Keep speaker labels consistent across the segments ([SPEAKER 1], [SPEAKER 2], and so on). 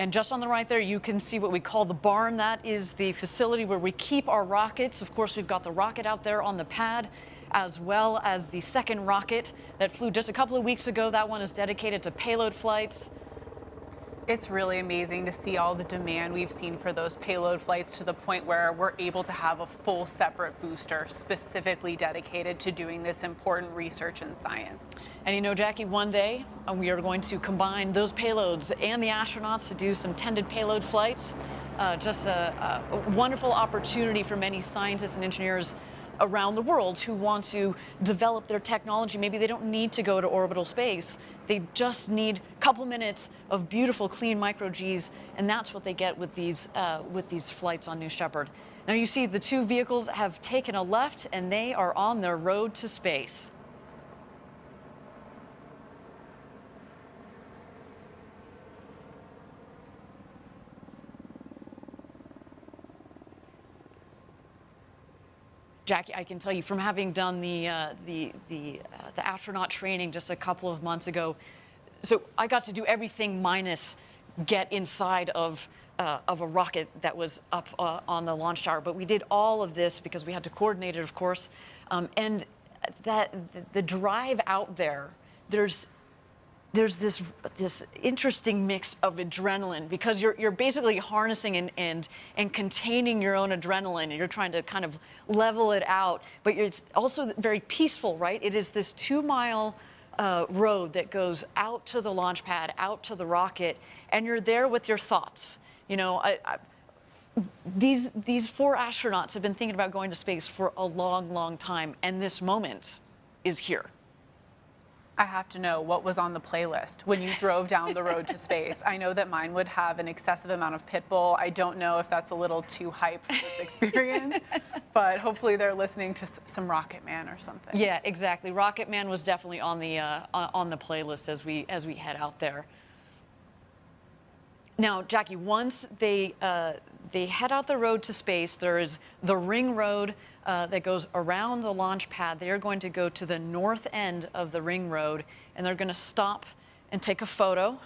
[SPEAKER 1] And just on the right there, you can see what we call the barn. That is the facility where we keep our rockets. Of course, we've got the rocket out there on the pad, as well as the second rocket that flew just a couple of weeks ago. That one is dedicated to payload flights.
[SPEAKER 2] It's really amazing to see all the demand we've seen for those payload flights, to the point where we're able to have a full separate booster specifically dedicated to doing this important research and science.
[SPEAKER 1] And you know, Jackie, one day we are going to combine those payloads and the astronauts to do some tended payload flights. Just a wonderful opportunity for many scientists and engineers around the world who want to develop their technology. Maybe they don't need to go to orbital space. They just need a couple minutes of beautiful, clean micro-Gs, and that's what they get with these flights on New Shepard. Now you see the two vehicles have taken a left, and they are on their road to space. Jackie, I can tell you from having done the astronaut training just a couple of months ago, so I got to do everything minus get inside of a rocket that was up on the launch tower. But we did all of this because we had to coordinate it, of course. And the drive out there, there's this interesting mix of adrenaline, because you're basically harnessing and containing your own adrenaline, and you're trying to kind of level it out. But it's also very peaceful, right? It is this 2-mile road that goes out to the launch pad, out to the rocket, and you're there with your thoughts. You know, these 4 astronauts have been thinking about going to space for a long, long time, and this moment is here.
[SPEAKER 2] I have to know, what was on the playlist when you drove down the road to space? I know that mine would have an excessive amount of Pitbull. I don't know if that's a little too hype for this experience, but hopefully they're listening to some Rocket Man or something.
[SPEAKER 1] Yeah, exactly. Rocket Man was definitely on the playlist as we head out there. Now, Jackie, once they head out the road to space, there is the ring road that goes around the launch pad. They are going to go to the north end of the ring road, and they're going to stop and take a photo,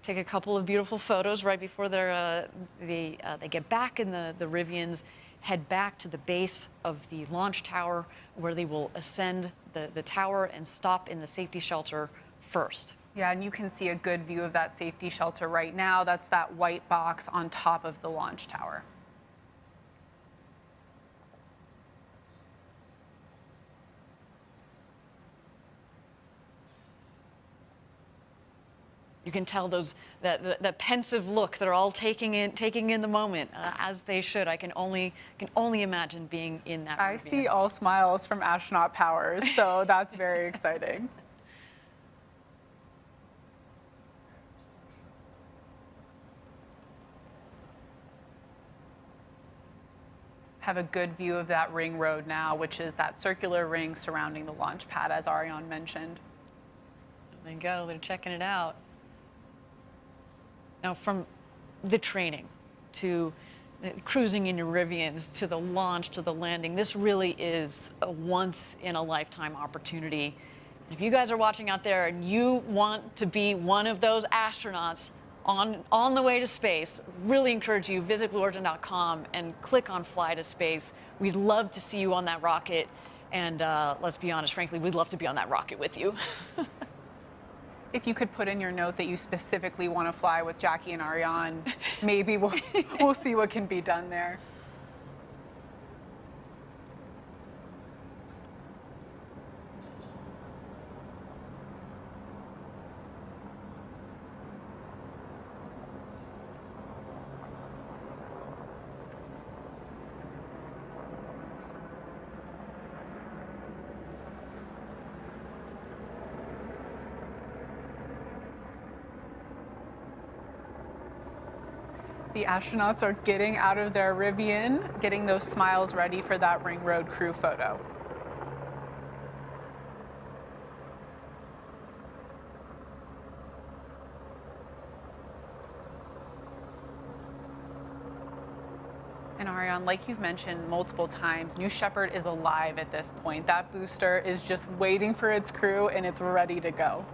[SPEAKER 1] take a couple of beautiful photos right before they get back in the Rivians, head back to the base of the launch tower, where they will ascend the tower and stop in the safety shelter first.
[SPEAKER 2] Yeah, and you can see a good view of that safety shelter right now. That's that white box on top of the launch tower.
[SPEAKER 1] You can tell that pensive look they're all taking in the moment, as they should. I can only imagine being in that.
[SPEAKER 2] I see all smiles from Astronaut Powers, so that's very exciting. Have a good view of that ring road now, which is that circular ring surrounding the launch pad, as Ariane mentioned.
[SPEAKER 1] There they go. They're checking it out. Now, from the training to cruising in your Rivians to the launch to the landing, this really is a once-in-a-lifetime opportunity. And if you guys are watching out there and you want to be one of those astronauts on the way to space, really encourage you, visit BlueOrigin.com and click on Fly to Space. We'd love to see you on that rocket. And let's be honest, frankly, we'd love to be on that rocket with you.
[SPEAKER 2] If you could put in your note that you specifically want to fly with Jackie and Ariane, maybe we'll see what can be done there. The astronauts are getting out of their Rivian, getting those smiles ready for that ring road crew photo. And Ariane, like you've mentioned multiple times, New Shepard is alive at this point. That booster is just waiting for its crew, and it's ready to go.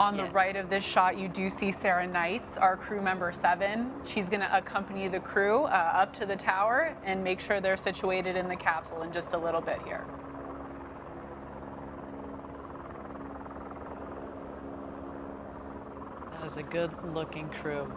[SPEAKER 2] On the
[SPEAKER 1] Yeah.
[SPEAKER 2] right of this shot, you do see Sarah Knights, our crew member 7. She's going to accompany the crew up to the tower and make sure they're situated in the capsule in just a little bit here.
[SPEAKER 1] That is a good-looking crew.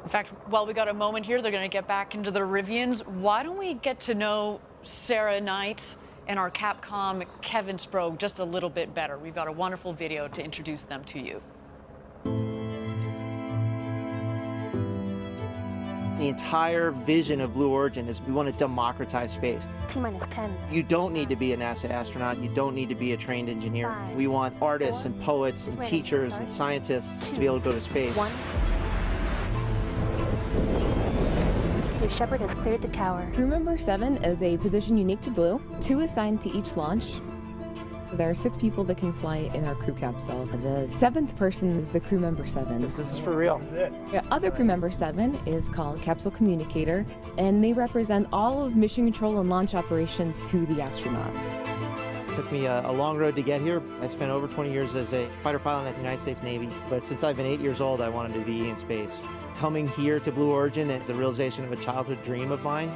[SPEAKER 1] In fact, while we got a moment here, they're going to get back into the Rivians. Why don't we get to know Sarah Knights and our Capcom Kevin Sprague just a little bit better? We've got a wonderful video to introduce them to you.
[SPEAKER 3] The entire vision of Blue Origin is we want to democratize space.
[SPEAKER 4] T-minus 10.
[SPEAKER 3] You don't need to be a NASA astronaut. You don't need to be a trained engineer.
[SPEAKER 4] Five,
[SPEAKER 3] We want artists and poets and
[SPEAKER 4] Wait,
[SPEAKER 3] teachers
[SPEAKER 4] sorry?
[SPEAKER 3] and scientists to be able to go to space.
[SPEAKER 4] 1. Your Shepard has cleared the tower.
[SPEAKER 5] Crew member 7 is a position unique to Blue, 2 assigned to each launch. There are 6 people that can fly in our crew capsule. The 7th person is the crew member 7.
[SPEAKER 3] This is for real.
[SPEAKER 5] The other crew member 7 is called Capsule Communicator, and they represent all of mission control and launch operations to the astronauts.
[SPEAKER 3] It took me a long road to get here. I spent over 20 years as a fighter pilot at the United States Navy, but since I've been 8 years old, I wanted to be in space. Coming here to Blue Origin is the realization of a childhood dream of mine.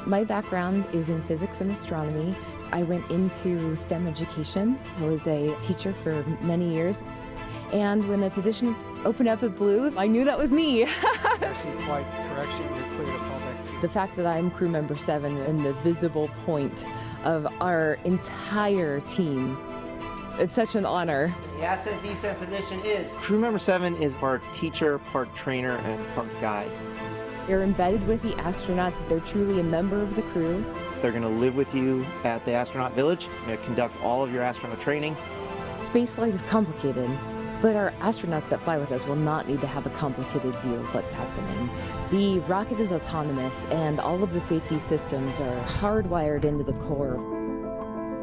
[SPEAKER 5] My background is in physics and astronomy. I went into STEM education. I was a teacher for many years. And when the position opened up at Blue, I knew that was me.
[SPEAKER 6] Actually, quite correction, you're clear to fall back.
[SPEAKER 5] The fact that I'm crew member 7 and the visible point of our entire team, it's such an honor.
[SPEAKER 3] The ascent descent position is crew member 7 is part teacher, part trainer, and part guide.
[SPEAKER 5] They're embedded with the astronauts. They're truly a member of the crew.
[SPEAKER 3] They're going to live with you at the astronaut village. They're going to conduct all of your astronaut training.
[SPEAKER 5] Spaceflight is complicated, but our astronauts that fly with us will not need to have a complicated view of what's happening. The rocket is autonomous, and all of the safety systems are hardwired into the core.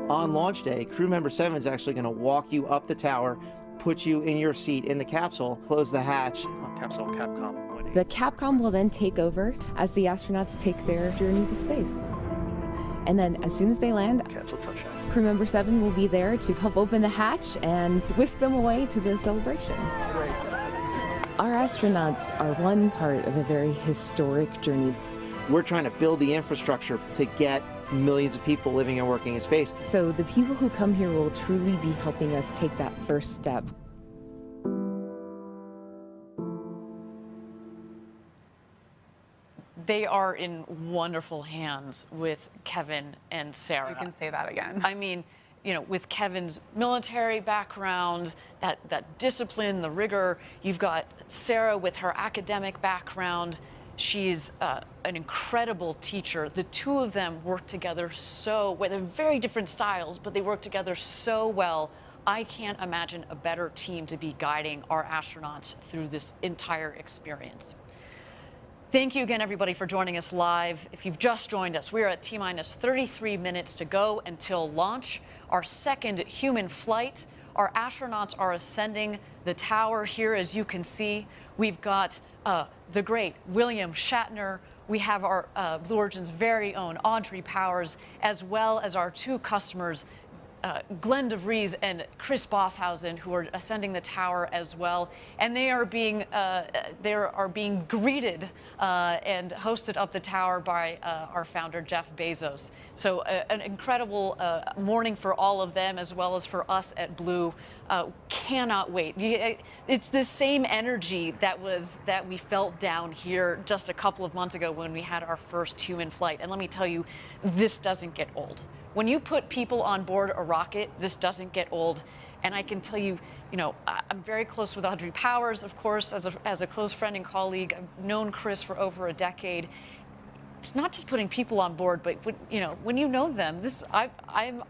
[SPEAKER 3] On launch day, crew member 7 is actually going to walk you up the tower, put you in your seat in the capsule, close the hatch. Capsule Capcom.
[SPEAKER 5] The Capcom will then take over as the astronauts take their journey to space. And then as soon as they land,
[SPEAKER 3] Capsule touchdown.
[SPEAKER 5] crew member 7 will be there to help open the hatch and whisk them away to the celebrations. Our astronauts are one part of a very historic journey.
[SPEAKER 3] We're trying to build the infrastructure to get millions of people living and working in space.
[SPEAKER 5] So the people who come here will truly be helping us take that first step.
[SPEAKER 1] They are in wonderful hands with Kevin and Sarah.
[SPEAKER 2] You can say that again.
[SPEAKER 1] I mean, you know, with Kevin's military background, that discipline, the rigor. You've got Sarah with her academic background. She's an incredible teacher. The two of them work together so well. They're very different styles, but they work together so well. I can't imagine a better team to be guiding our astronauts through this entire experience. Thank you again, everybody, for joining us live. If you've just joined us, we're at T-minus 33 minutes to go until launch, our second human flight. Our astronauts are ascending the tower here, as you can see. We've got the great William Shatner. We have our Blue Origin's very own Audrey Powers, as well as our two customers, Glenn DeVries and Chris Bosshausen, who are ascending the tower as well, and they are being greeted and hosted up the tower by our founder Jeff Bezos. So an incredible morning for all of them, as well as for us at Blue. Cannot wait. It's the same energy that we felt down here just a couple of months ago when we had our first human flight. And let me tell you, this doesn't get old. When you put people on board a rocket, this doesn't get old. And I can tell you, I'm very close with Audrey Powers, of course, as a close friend and colleague. I've known Chris for over a decade. It's not just putting people on board, but when you know them, I'm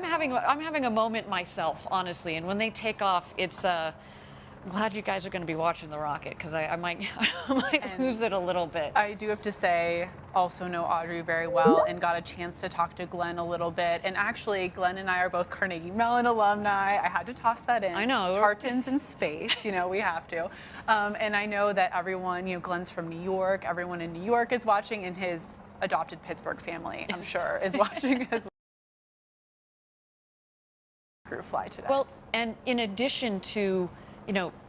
[SPEAKER 1] having a moment myself, honestly. And when they take off, I'm glad you guys are going to be watching the rocket, because I might lose it a little bit.
[SPEAKER 2] I do have to say, also know Audrey very well and got a chance to talk to Glenn a little bit. And actually, Glenn and I are both Carnegie Mellon alumni. I had to toss that in.
[SPEAKER 1] I know.
[SPEAKER 2] Tartans in space, we have to. And I know that everyone, Glenn's from New York. Everyone in New York is watching, and his adopted Pittsburgh family, I'm sure, is watching as well. crew fly today.
[SPEAKER 1] Well, and in addition to,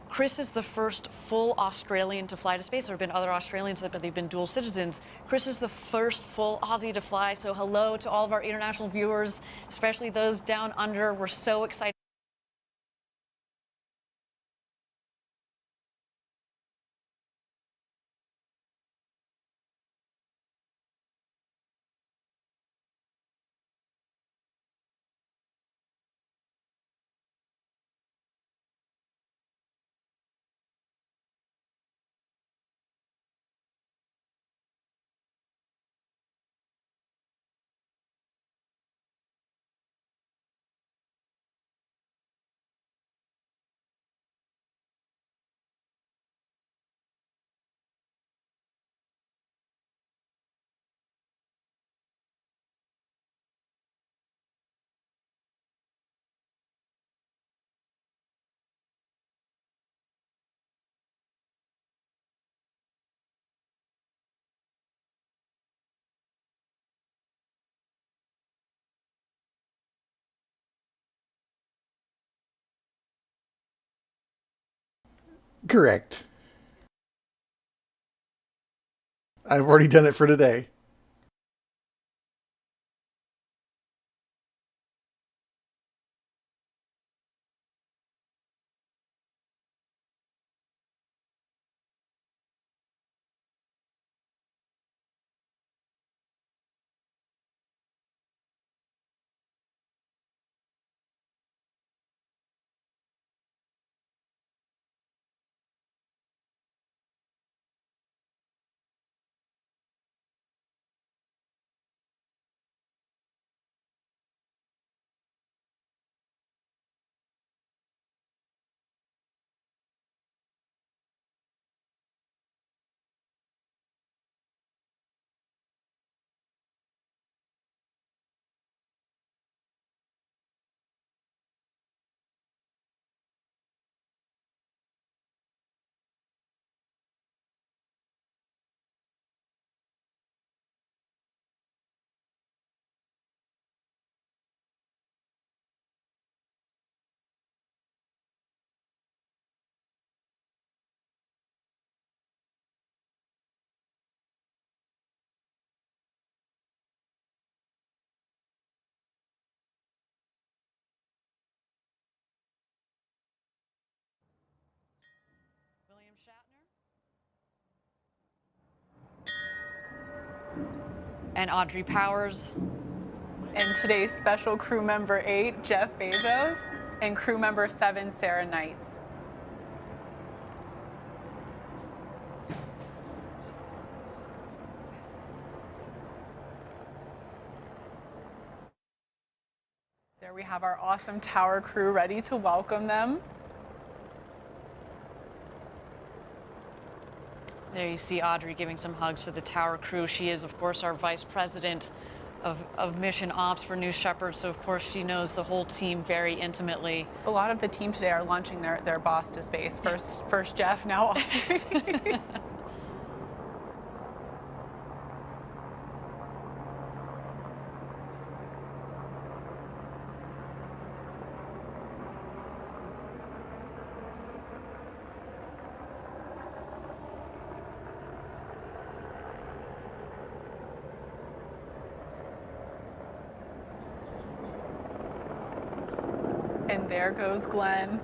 [SPEAKER 1] Chris is the first full Australian to fly to space. There have been other Australians, but they've been dual citizens. Chris is the first full Aussie to fly. So hello to all of our international viewers, especially those down under. We're so excited.
[SPEAKER 7] Correct. I've already done it for today.
[SPEAKER 1] William Shatner. And Audrey Powers.
[SPEAKER 2] And today's special crew member 8, Jeff Bezos, and crew member 7, Sarah Knights. There we have our awesome tower crew ready to welcome them.
[SPEAKER 1] There you see Audrey giving some hugs to the tower crew. She is, of course, our vice president of mission ops for New Shepard, so of course she knows the whole team very intimately.
[SPEAKER 2] A lot of the team today are launching their boss to space. First Jeff, now Audrey. And there goes Glenn.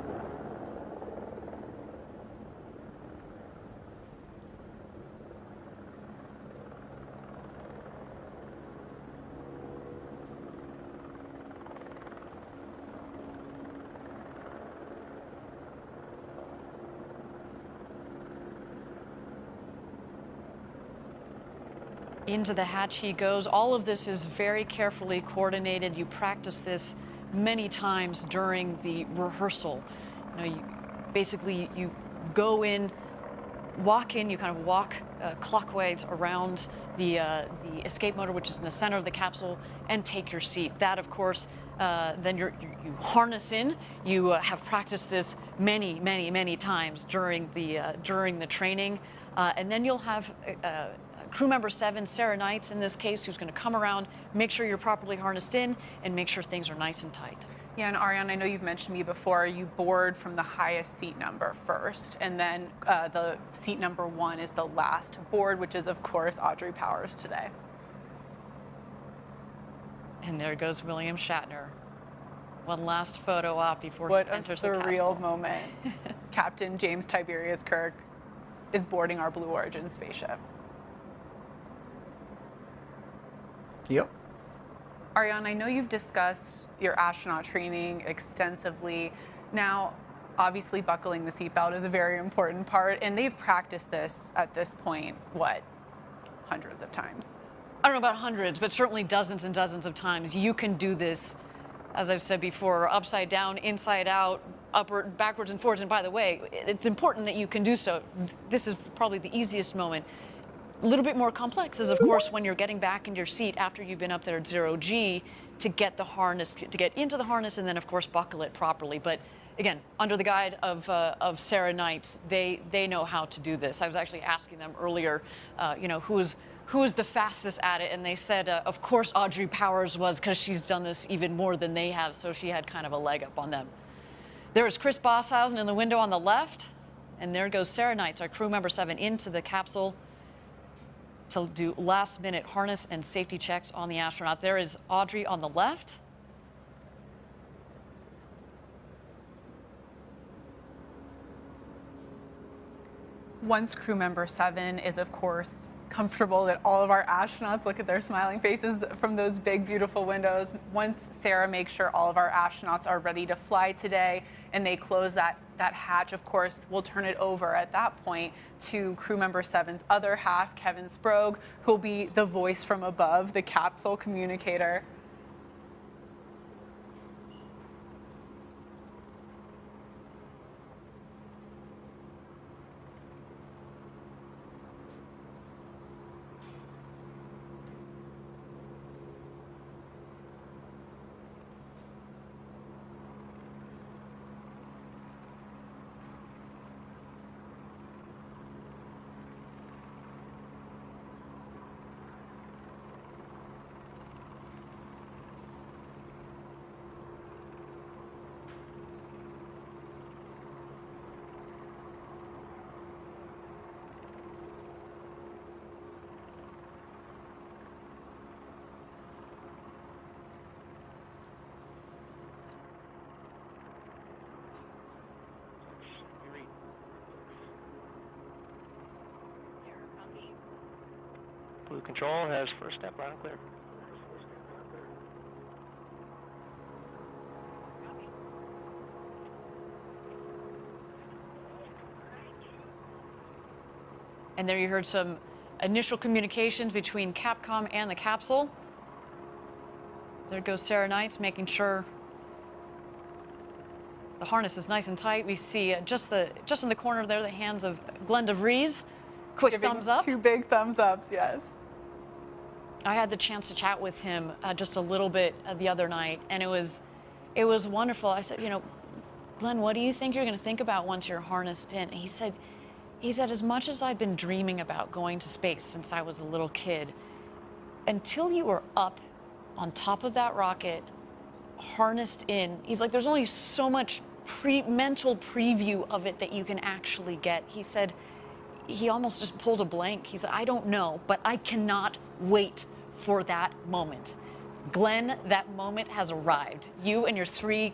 [SPEAKER 1] Into the hatch he goes. All of this is very carefully coordinated. You practice this many times during the rehearsal. You basically you go in, walk in, you kind of walk clockwise around the escape motor, which is in the center of the capsule, and take your seat. That, of course, then you harness in. You have practiced this many times during the training, and then you'll have crew member 7, Sarah Knights in this case, who's going to come around, make sure you're properly harnessed in, and make sure things are nice and tight.
[SPEAKER 2] Yeah, and Ariane, I know you've mentioned to me before, you board from the highest seat number first, and then the seat number 1 is the last to board, which is, of course, Audrey Powers today.
[SPEAKER 1] And there goes William Shatner. One last photo op before
[SPEAKER 2] What
[SPEAKER 1] he
[SPEAKER 2] a
[SPEAKER 1] enters the
[SPEAKER 2] surreal
[SPEAKER 1] capsule.
[SPEAKER 2] moment. Captain James Tiberius Kirk is boarding our Blue Origin spaceship.
[SPEAKER 7] Yep.
[SPEAKER 2] Ariane, I know you've discussed your astronaut training extensively. Now, obviously buckling the seatbelt is a very important part, and they've practiced this at this point, what, hundreds of times?
[SPEAKER 1] I don't know about hundreds, but certainly dozens and dozens of times. You can do this, as I've said before, upside down, inside out, upward, backwards and forwards. And by the way, it's important that you can do so. This is probably the easiest moment. A little bit more complex is, of course, when you're getting back in your seat after you've been up there at 0G to get the harness, to get into the harness, and then, of course, buckle it properly. But again, under the guide of Sarah Knights, they know how to do this. I was actually asking them earlier, you know, who is the fastest at it, and they said, of course, Audrey Powers was, because she's done this even more than they have, so she had kind of a leg up on them. There is Chris Bosshausen in the window on the left, and there goes Sarah Knights, our crew member 7, into the capsule to do last-minute harness and safety checks on the astronaut. There is Audrey on the left.
[SPEAKER 2] Once crew member 7 is, of course, comfortable that all of our astronauts look at their smiling faces from those big, beautiful windows. Once Sarah makes sure all of our astronauts are ready to fly today and they close that hatch, of course, we'll turn it over at that point to crew member 7's other half, Kevin Sprague, who'll be the voice from above, the capsule communicator.
[SPEAKER 8] Blue Control has first step loud and clear.
[SPEAKER 1] And there you heard some initial communications between Capcom and the capsule. There goes Sarah Knights, making sure the harness is nice and tight. We see just in the corner there the hands of Glenn DeVries. Quick
[SPEAKER 2] Giving
[SPEAKER 1] thumbs up.
[SPEAKER 2] 2 big thumbs ups, yes.
[SPEAKER 1] I had the chance to chat with him just a little bit the other night, and it was wonderful. I said, you know, Glenn, what do you think you're going to think about once you're harnessed in? And he said, as much as I've been dreaming about going to space since I was a little kid, until you are up on top of that rocket, harnessed in, he's like, there's only so much mental preview of it that you can actually get. He said, he almost just pulled a blank. He said, I don't know, but I cannot wait for that moment. Glenn, that moment has arrived. You and your 3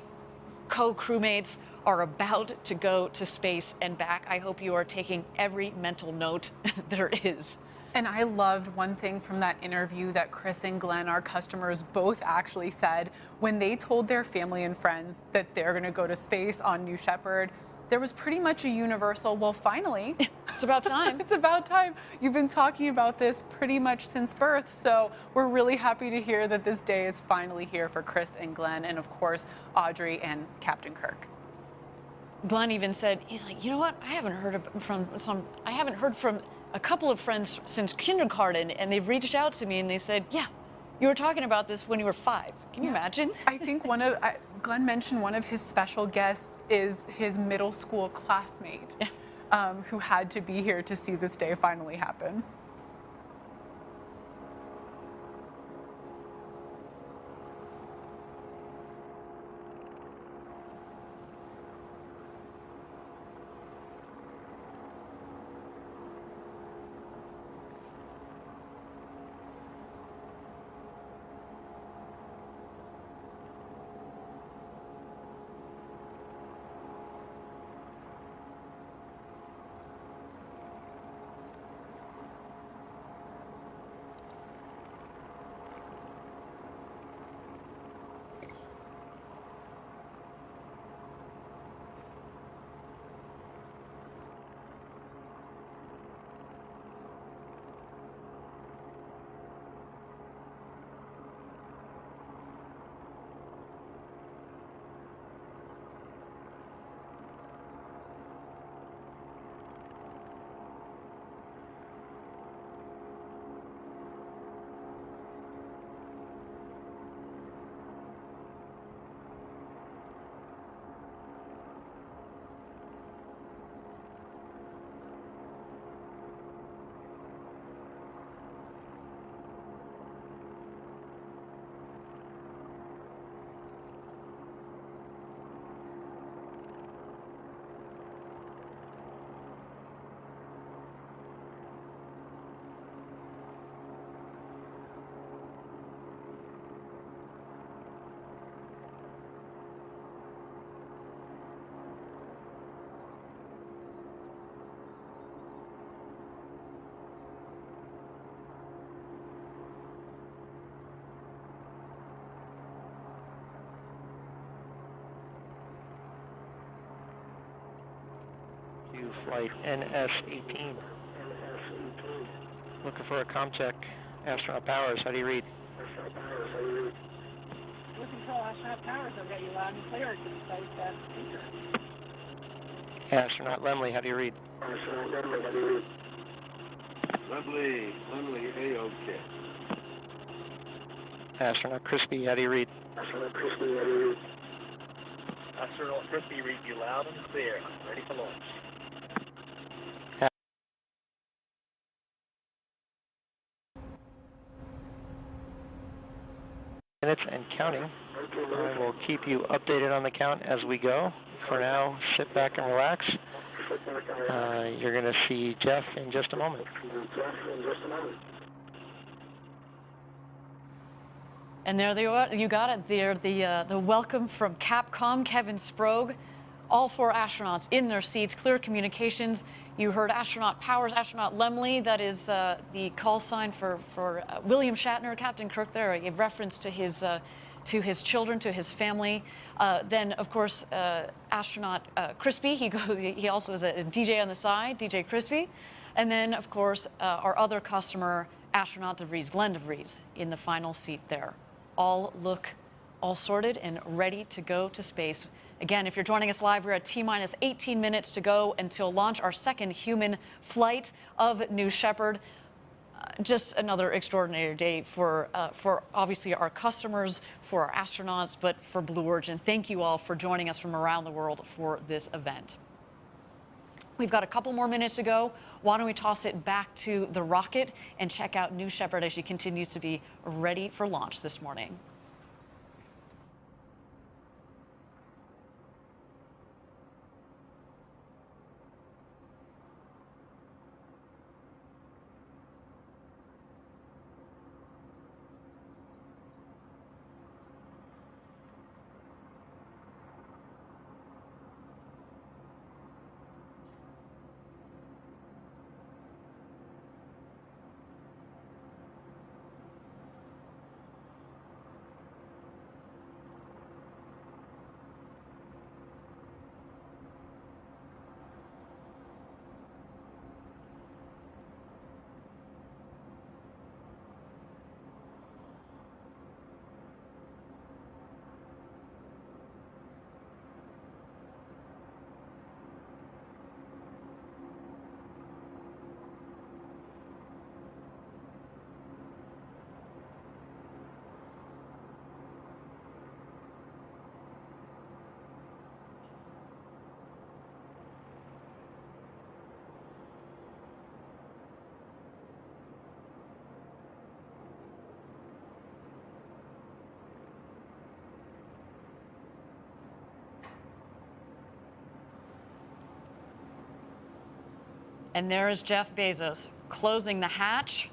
[SPEAKER 1] co-crewmates are about to go to space and back. I hope you are taking every mental note there is.
[SPEAKER 2] And I loved one thing from that interview that Chris and Glenn, our customers, both actually said when they told their family and friends that they're going to go to space on New Shepard. There was pretty much a universal, well, finally.
[SPEAKER 1] It's about time.
[SPEAKER 2] It's about time. You've been talking about this pretty much since birth, so we're really happy to hear that this day is finally here for Chris and Glenn, and of course, Audrey and Captain Kirk.
[SPEAKER 1] Glenn even said, he's like, you know what? I haven't heard from a couple of friends since kindergarten, and they've reached out to me and they said, yeah, you were talking about this when you were 5. Can you imagine?
[SPEAKER 2] I think Glenn mentioned one of his special guests is his middle school classmate who had to be here to see this day finally happen.
[SPEAKER 8] flight NS-18. Looking for a ComCheck. Astronaut Powers, how do you read?
[SPEAKER 9] Blue Control, Astronaut Powers, I've got you loud and clear. Can you cite that speaker?
[SPEAKER 8] Astronaut Lemley, how do you read?
[SPEAKER 10] Astronaut Lemley, how do you read? Lemley, A-OK.
[SPEAKER 8] Astronaut Crispy, how do you read?
[SPEAKER 10] Astronaut Crispy, how do you read?
[SPEAKER 9] Astronaut Crispy, read you loud and clear. Ready for launch.
[SPEAKER 8] Minutes and counting. I will keep you updated on the count as we go. For now, sit back and relax. You're going to see Jeff in just a moment.
[SPEAKER 1] And there they are. You got it. They're the welcome from Capcom, Kevin Sprague. All 4 astronauts in their seats, clear communications. You heard Astronaut Powers, Astronaut Lemley. That is the call sign for William Shatner, Captain Kirk there, a reference to his children, to his family. Then, of course, Astronaut Crispy. He also is a DJ on the side, DJ Crispy. And then, of course, our other customer, Astronaut DeVries, Glenn DeVries, in the final seat there. All look all sorted and ready to go to space. Again, if you're joining us live, we're at T-minus 18 minutes to go until launch, our second human flight of New Shepard. Just another extraordinary day for obviously our customers, for our astronauts, but for Blue Origin. Thank you all for joining us from around the world for this event. We've got a couple more minutes to go. Why don't we toss it back to the rocket and check out New Shepard as she continues to be ready for launch this morning. And there is Jeff Bezos closing the hatch.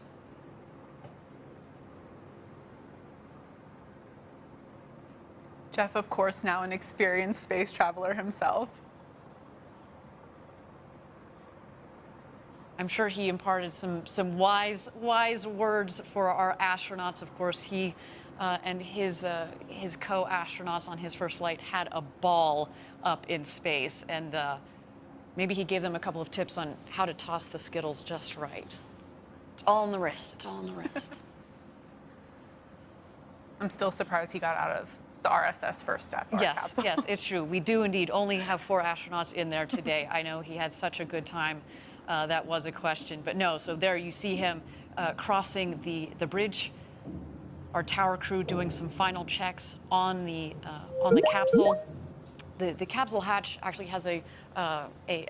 [SPEAKER 2] Jeff, of course, now an experienced space traveler himself.
[SPEAKER 1] I'm sure he imparted some wise words for our astronauts. Of course, he and his co-astronauts on his first flight had a ball up in space, and maybe he gave them a couple of tips on how to toss the Skittles just right. It's all in the wrist. It's all in the wrist.
[SPEAKER 2] I'm still surprised he got out of the RSS first step.
[SPEAKER 1] Yes, yes, it's true. We do indeed only have 4 astronauts in there today. I know he had such a good time. That was a question, but no. So there you see him crossing the bridge. Our tower crew doing some final checks on the capsule. The capsule hatch actually has a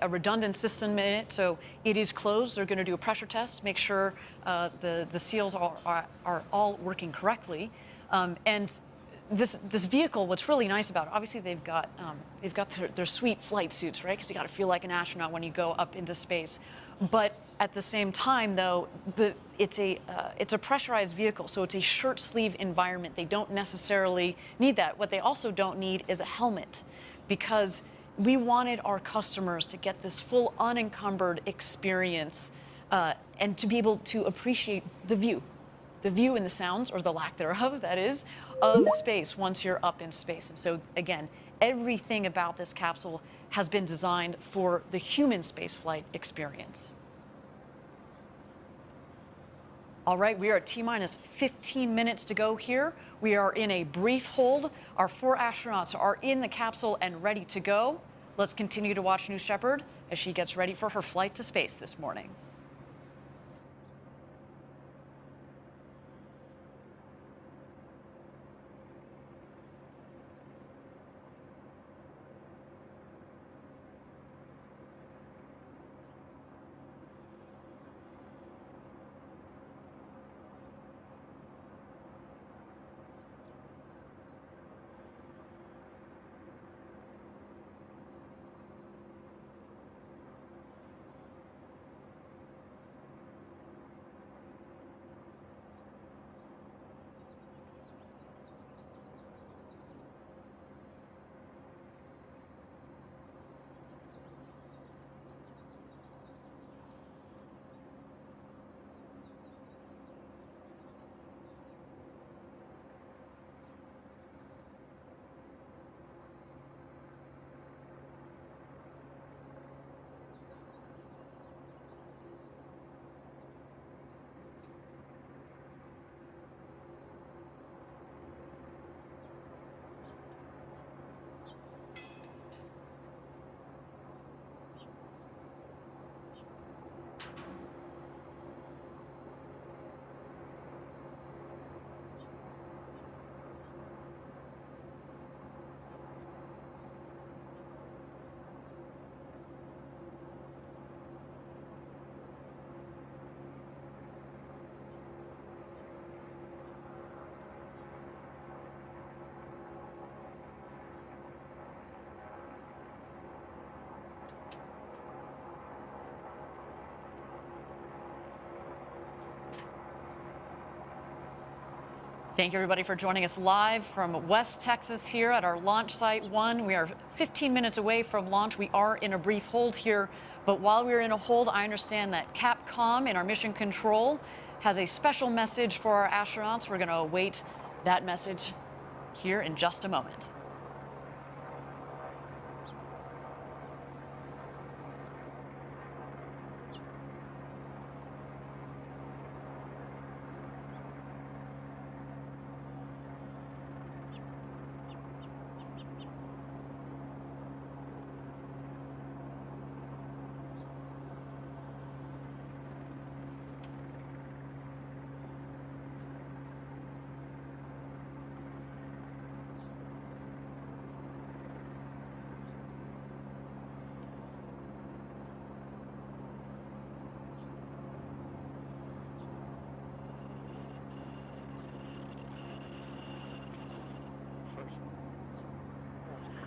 [SPEAKER 1] redundant system in it, so it is closed. They're going to do a pressure test, make sure the seals are all working correctly. And this vehicle, what's really nice about it, obviously they've got their sweet flight suits, right? Because you got to feel like an astronaut when you go up into space. But at the same time, though, it's a pressurized vehicle, so it's a shirt sleeve environment. They don't necessarily need that. What they also don't need is a helmet, because we wanted our customers to get this full unencumbered experience and to be able to appreciate the view. the view and the sounds, or the lack thereof, that is, of space once you're up in space. And so, again, everything about this capsule has been designed for the human spaceflight experience. All right, we are at T-minus 15 minutes to go here. We are in a brief hold. Our 4 astronauts are in the capsule and ready to go. Let's continue to watch New Shepard as she gets ready for her flight to space this morning. Thank you, everybody, for joining us live from West Texas here at our launch site 1. We are 15 minutes away from launch. We are in a brief hold here, but while we're in a hold, I understand that Capcom in our mission control has a special message for our astronauts. We're going to await that message here in just a moment.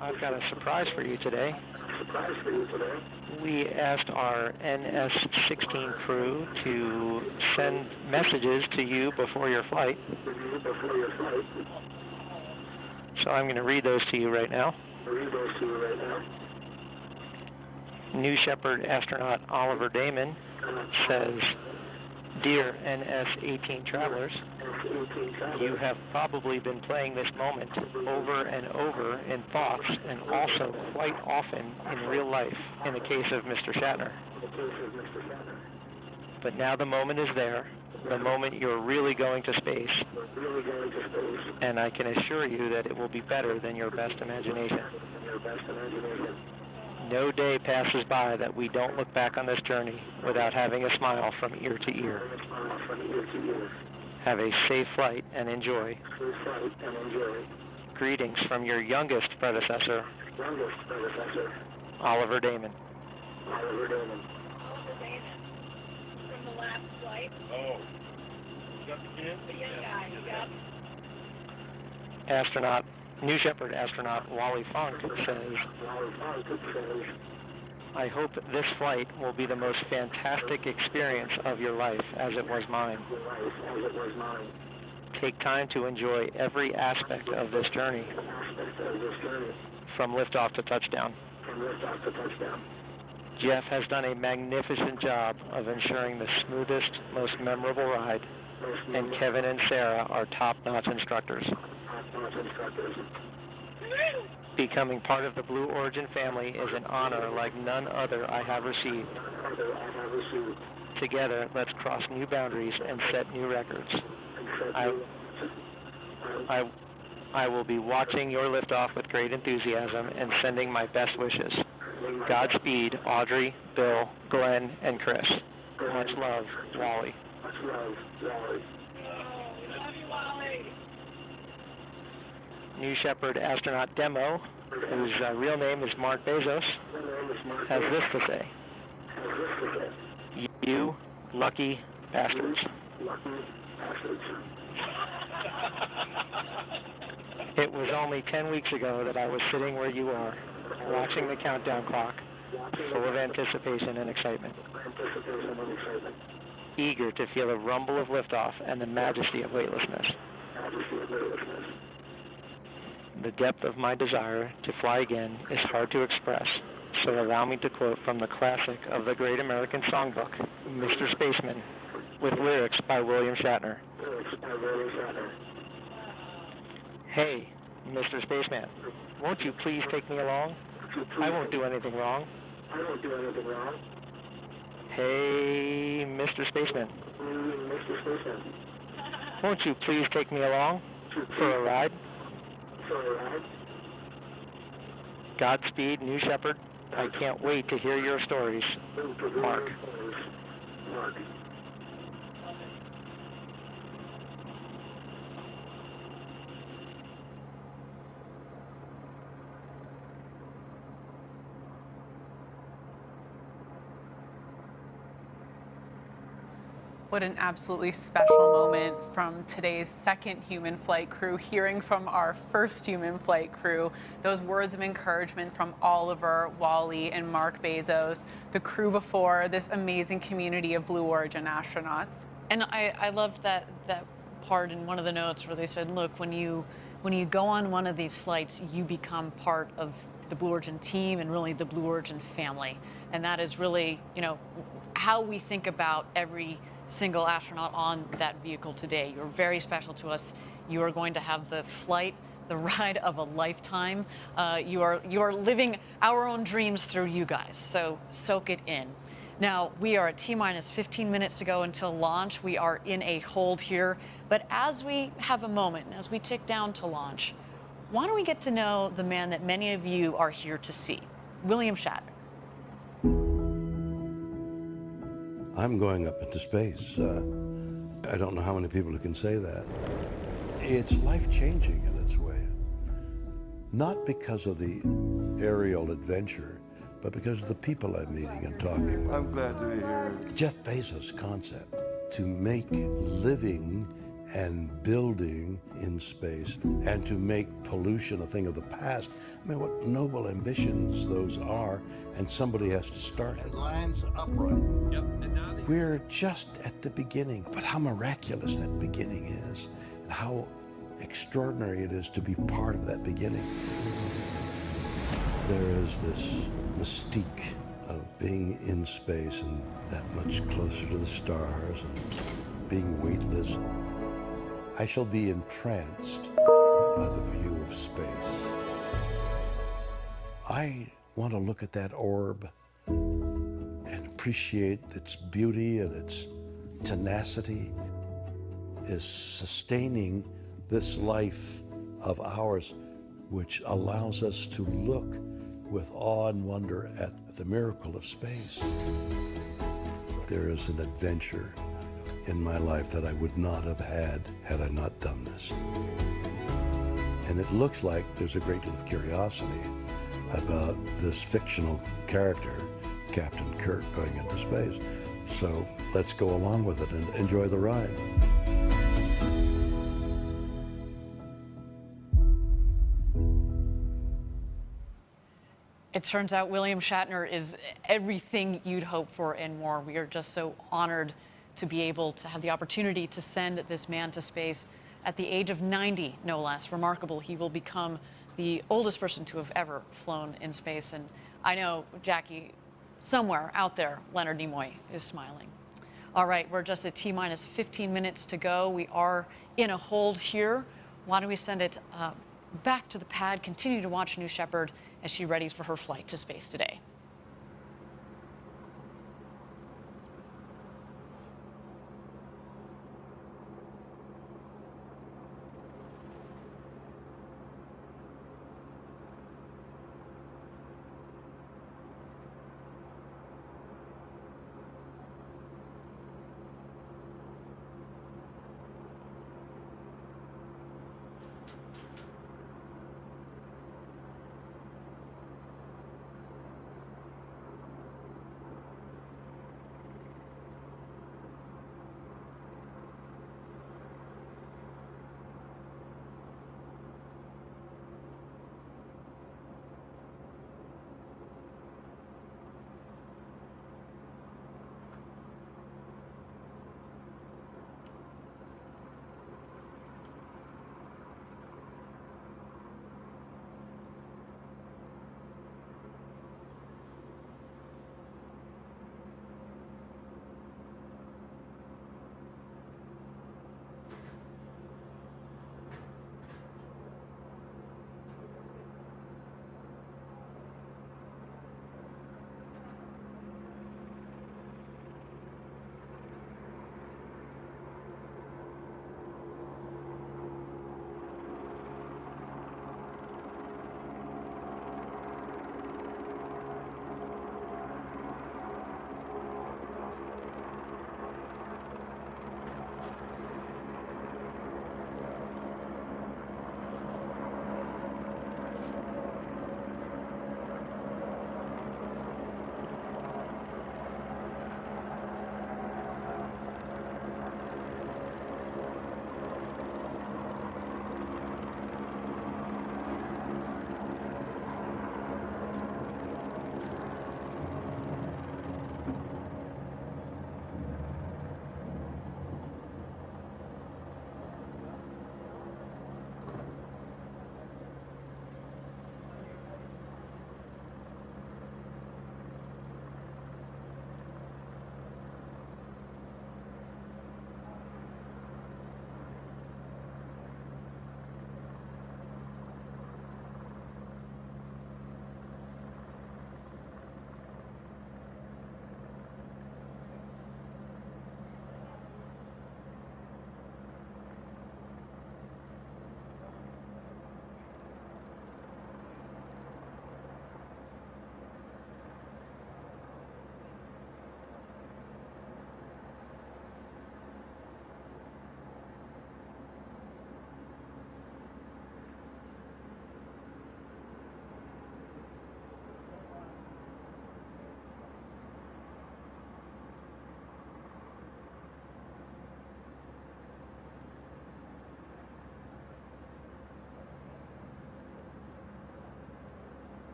[SPEAKER 8] I've got a surprise for you today. We asked our NS-16 crew to send messages to you before your flight. So I'm going to read those to you right now. New Shepard astronaut Oliver Damon says, "Dear NS-18 travelers, you have probably been playing this moment over and over in thoughts and also quite often in real life in the case of Mr. Shatner. But now the moment is there, the moment you're really going to space, and I can assure you that it will be better than your best imagination. No day passes by that we don't look back on this journey without having a smile from ear to ear. Have a safe flight and enjoy. Greetings from your youngest predecessor, Oliver Damon."
[SPEAKER 9] From the last flight. Oh. The young guy, yep.
[SPEAKER 8] Astronaut, New Shepard astronaut Wally Funk says, "I hope this flight will be the most fantastic experience of your life as it was mine. Take time to enjoy every aspect of this journey, from liftoff to touchdown. Jeff has done a magnificent job of ensuring the smoothest, most memorable ride. and Kevin and Sarah are top-notch instructors. Becoming part of the Blue Origin family is an honor like none other I have received. Together, let's cross new boundaries and set new records. I will be watching your liftoff with great enthusiasm and sending my best wishes. Godspeed, Audrey, Bill, Glenn, and Chris. Much love, Wally. New Shepard astronaut Demo, whose real name is Mark Bezos, has this to say. You lucky bastards. It was only 10 weeks ago that I was sitting where you are, watching the countdown clock, full of anticipation and excitement. Eager to feel the rumble of liftoff and the majesty of weightlessness. The depth of my desire to fly again is hard to express, so allow me to quote from the classic of the Great American Songbook, Mr. Spaceman, with lyrics by William Shatner. Hey, Mr. Spaceman, won't you please take me along? I won't do anything wrong. Hey, Mr. Spaceman, won't you please take me along for a ride? Godspeed, New Shepard. I can't wait to hear your stories. Mark.
[SPEAKER 2] What an absolutely special moment from today's second human flight crew, hearing from our first human flight crew, those words of encouragement from Oliver, Wally, and Mark Bezos, the crew before this amazing community of Blue Origin astronauts.
[SPEAKER 1] And I loved that part in one of the notes where they said, look, when you go on one of these flights, you become part of the Blue Origin team and really the Blue Origin family. And that is really, you know, how we think about every single astronaut on that vehicle today. You're very special to us. You are going to have the flight, the ride of a lifetime. You are living our own dreams through you guys, so soak it in. Now, we are at T-minus 15 minutes to go until launch. We are in a hold here, but as we have a moment, as we tick down to launch, why don't we get to know the man that many of you are here to see, William Shatner.
[SPEAKER 11] I'm going up into space. I don't know how many people can say that. It's life-changing in its way. Not because of the aerial adventure, but because of the people I'm meeting and talking with.
[SPEAKER 10] I'm glad to be here.
[SPEAKER 11] Jeff Bezos' concept to make living and building in space and to make pollution a thing of the past. I mean, what noble ambitions those are, and somebody has to start it.
[SPEAKER 10] Lines upright.
[SPEAKER 11] Yep. We're just at the beginning, but how miraculous that beginning is, and how extraordinary it is to be part of that beginning. There is this mystique of being in space and that much closer to the stars and being weightless. I shall be entranced by the view of space. I want to look at that orb and appreciate its beauty and its tenacity is sustaining this life of ours, which allows us to look with awe and wonder at the miracle of space. There is an adventure in my life that I would not have had I not done this. And it looks like there's a great deal of curiosity about this fictional character, Captain Kirk, going into space. So let's go along with it and enjoy the ride.
[SPEAKER 1] It turns out William Shatner is everything you'd hope for and more. We are just so honored to be able to have the opportunity to send this man to space at the age of 90, no less. Remarkable. He will become the oldest person to have ever flown in space. And I know, Jackie, somewhere out there, Leonard Nimoy is smiling. All right, we're just at T-minus 15 minutes to go. We are in a hold here. Why don't we send it back to the pad, continue to watch New Shepard as she readies for her flight to space today.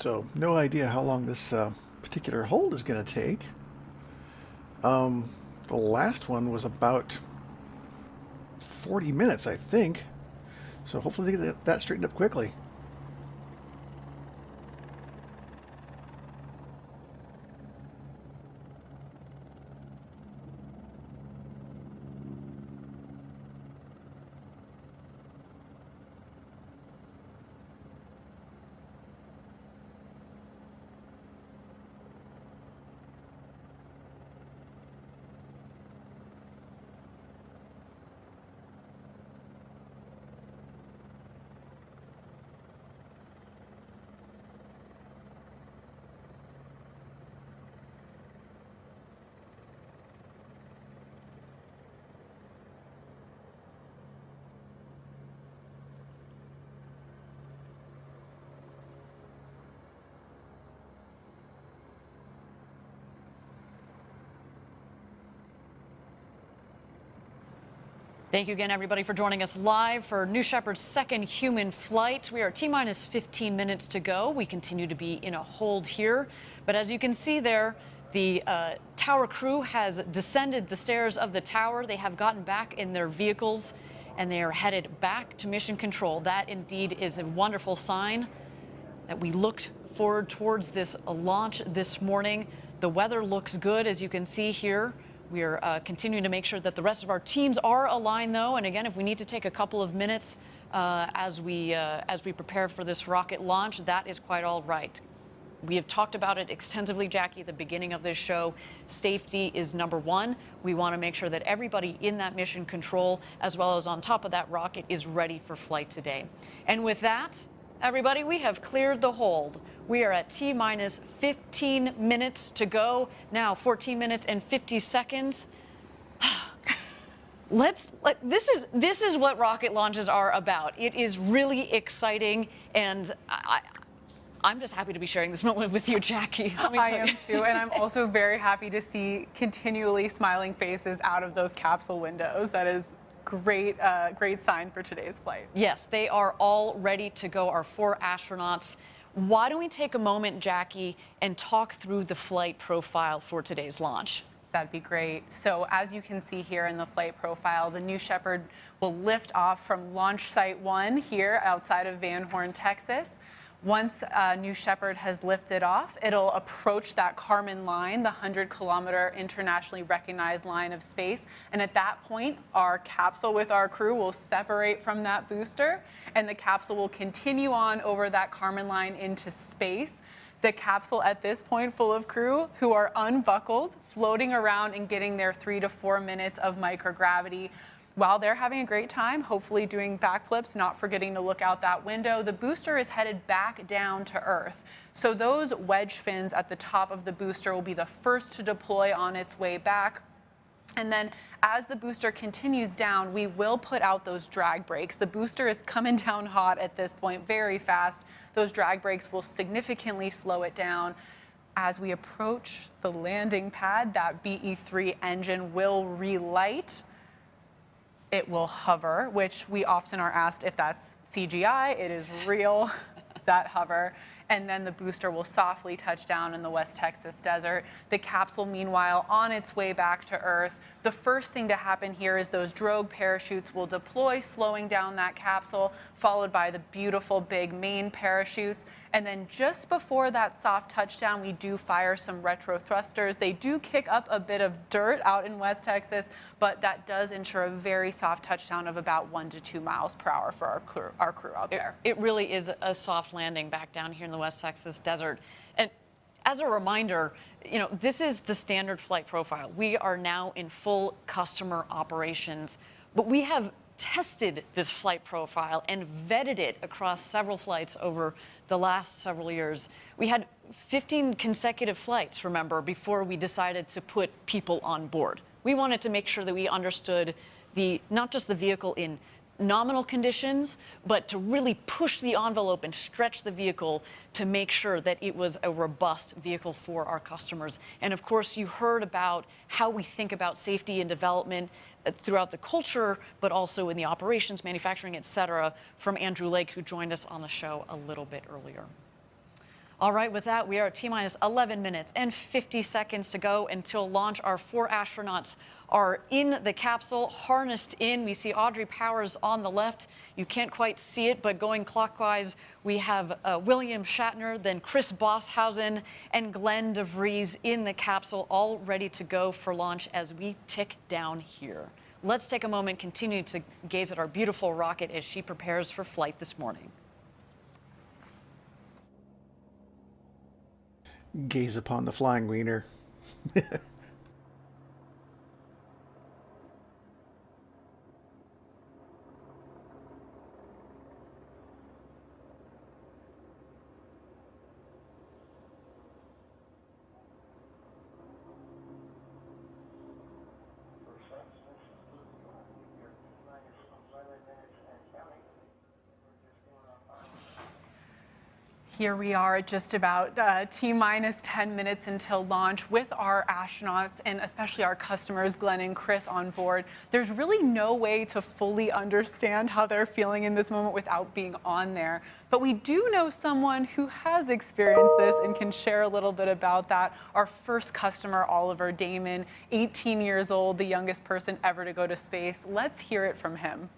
[SPEAKER 7] So no idea how long this particular hold is going to take. The last one was about 40 minutes, I think. So hopefully they get that straightened up quickly.
[SPEAKER 1] Thank you again, everybody, for joining us live for New Shepard's second human flight. We are T-minus 15 minutes to go. We continue to be in a hold here. But as you can see there, the tower crew has descended the stairs of the tower. They have gotten back in their vehicles, and they are headed back to mission control. That indeed is a wonderful sign that we looked forward towards this launch this morning. The weather looks good, as you can see here. We are continuing to make sure that the rest of our teams are aligned, though. And again, if we need to take a couple of minutes as we prepare for this rocket launch, that is quite all right. We have talked about it extensively, Jackie, at the beginning of this show. Safety is number one. We want to make sure that everybody in that mission control, as well as on top of that rocket, is ready for flight today. And with that, everybody, we have cleared the hold. We are at T-minus 15 minutes to go. Now 14 minutes and 50 seconds. This is what rocket launches are about. It is really exciting, and I'm just happy to be sharing this moment with you, Jackie.
[SPEAKER 2] I am too, and I'm also very happy to see continually smiling faces out of those capsule windows. That is great, great sign for today's flight.
[SPEAKER 1] Yes, they are all ready to go, our 4 astronauts. Why don't we take a moment, Jackie, and talk through the flight profile for today's launch?
[SPEAKER 2] That'd be great. So as you can see here in the flight profile, the New Shepard will lift off from Launch Site 1 here outside of Van Horn, Texas. Once New Shepard has lifted off, it'll approach that Kármán line, the 100-kilometer internationally recognized line of space. And at that point, our capsule with our crew will separate from that booster, and the capsule will continue on over that Kármán line into space. The capsule at this point full of crew who are unbuckled, floating around and getting their 3 to 4 minutes of microgravity. While they're having a great time, hopefully doing backflips, not forgetting to look out that window, the booster is headed back down to Earth. So those wedge fins at the top of the booster will be the first to deploy on its way back. And then as the booster continues down, we will put out those drag brakes. The booster is coming down hot at this point, very fast. Those drag brakes will significantly slow it down. As we approach the landing pad, that BE-3 engine will relight. It will hover, which we often are asked if that's CGI. It is real, that hover. And then the booster will softly touch down in the West Texas desert. The capsule, meanwhile, on its way back to Earth. The first thing to happen here is those drogue parachutes will deploy, slowing down that capsule, followed by the beautiful big main parachutes. And then just before that soft touchdown, we do fire some retro thrusters. They do kick up a bit of dirt out in West Texas, but that does ensure a very soft touchdown of about 1 to 2 miles per hour for our crew out there.
[SPEAKER 1] It really is a soft landing back down here in the West Texas desert. And as a reminder, you know, this is the standard flight profile. We are now in full customer operations, but we have tested this flight profile and vetted it across several flights over the last several years. We had 15 consecutive flights, remember, before we decided to put people on board. We wanted to make sure that we understood not just the vehicle in nominal conditions, but to really push the envelope and stretch the vehicle to make sure that it was a robust vehicle for our customers. And of course, you heard about how we think about safety and development throughout the culture, but also in the operations, manufacturing, et cetera, from Andrew Lake, who joined us on the show a little bit earlier. All right, with that, we are at T-minus 11 minutes and 50 seconds to go until launch. Our 4 astronauts are in the capsule, harnessed in. We see Audrey Powers on the left. You can't quite see it, but going clockwise, we have William Shatner, then Chris Bosshausen, and Glenn DeVries in the capsule, all ready to go for launch as we tick down here. Let's take a moment, continue to gaze at our beautiful rocket as she prepares for flight this morning.
[SPEAKER 7] Gaze upon the flying wiener.
[SPEAKER 2] Here we are at just about T-minus 10 minutes until launch with our astronauts and especially our customers, Glenn and Chris, on board. There's really no way to fully understand how they're feeling in this moment without being on there. But we do know someone who has experienced this and can share a little bit about that. Our first customer, Oliver Damon, 18 years old, the youngest person ever to go to space. Let's hear it from him.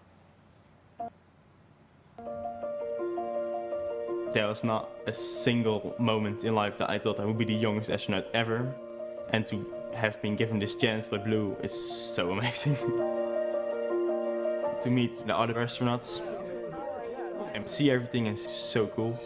[SPEAKER 12] There was not a single moment in life that I thought I would be the youngest astronaut ever. And to have been given this chance by Blue is so amazing. To meet the other astronauts and see everything is so cool.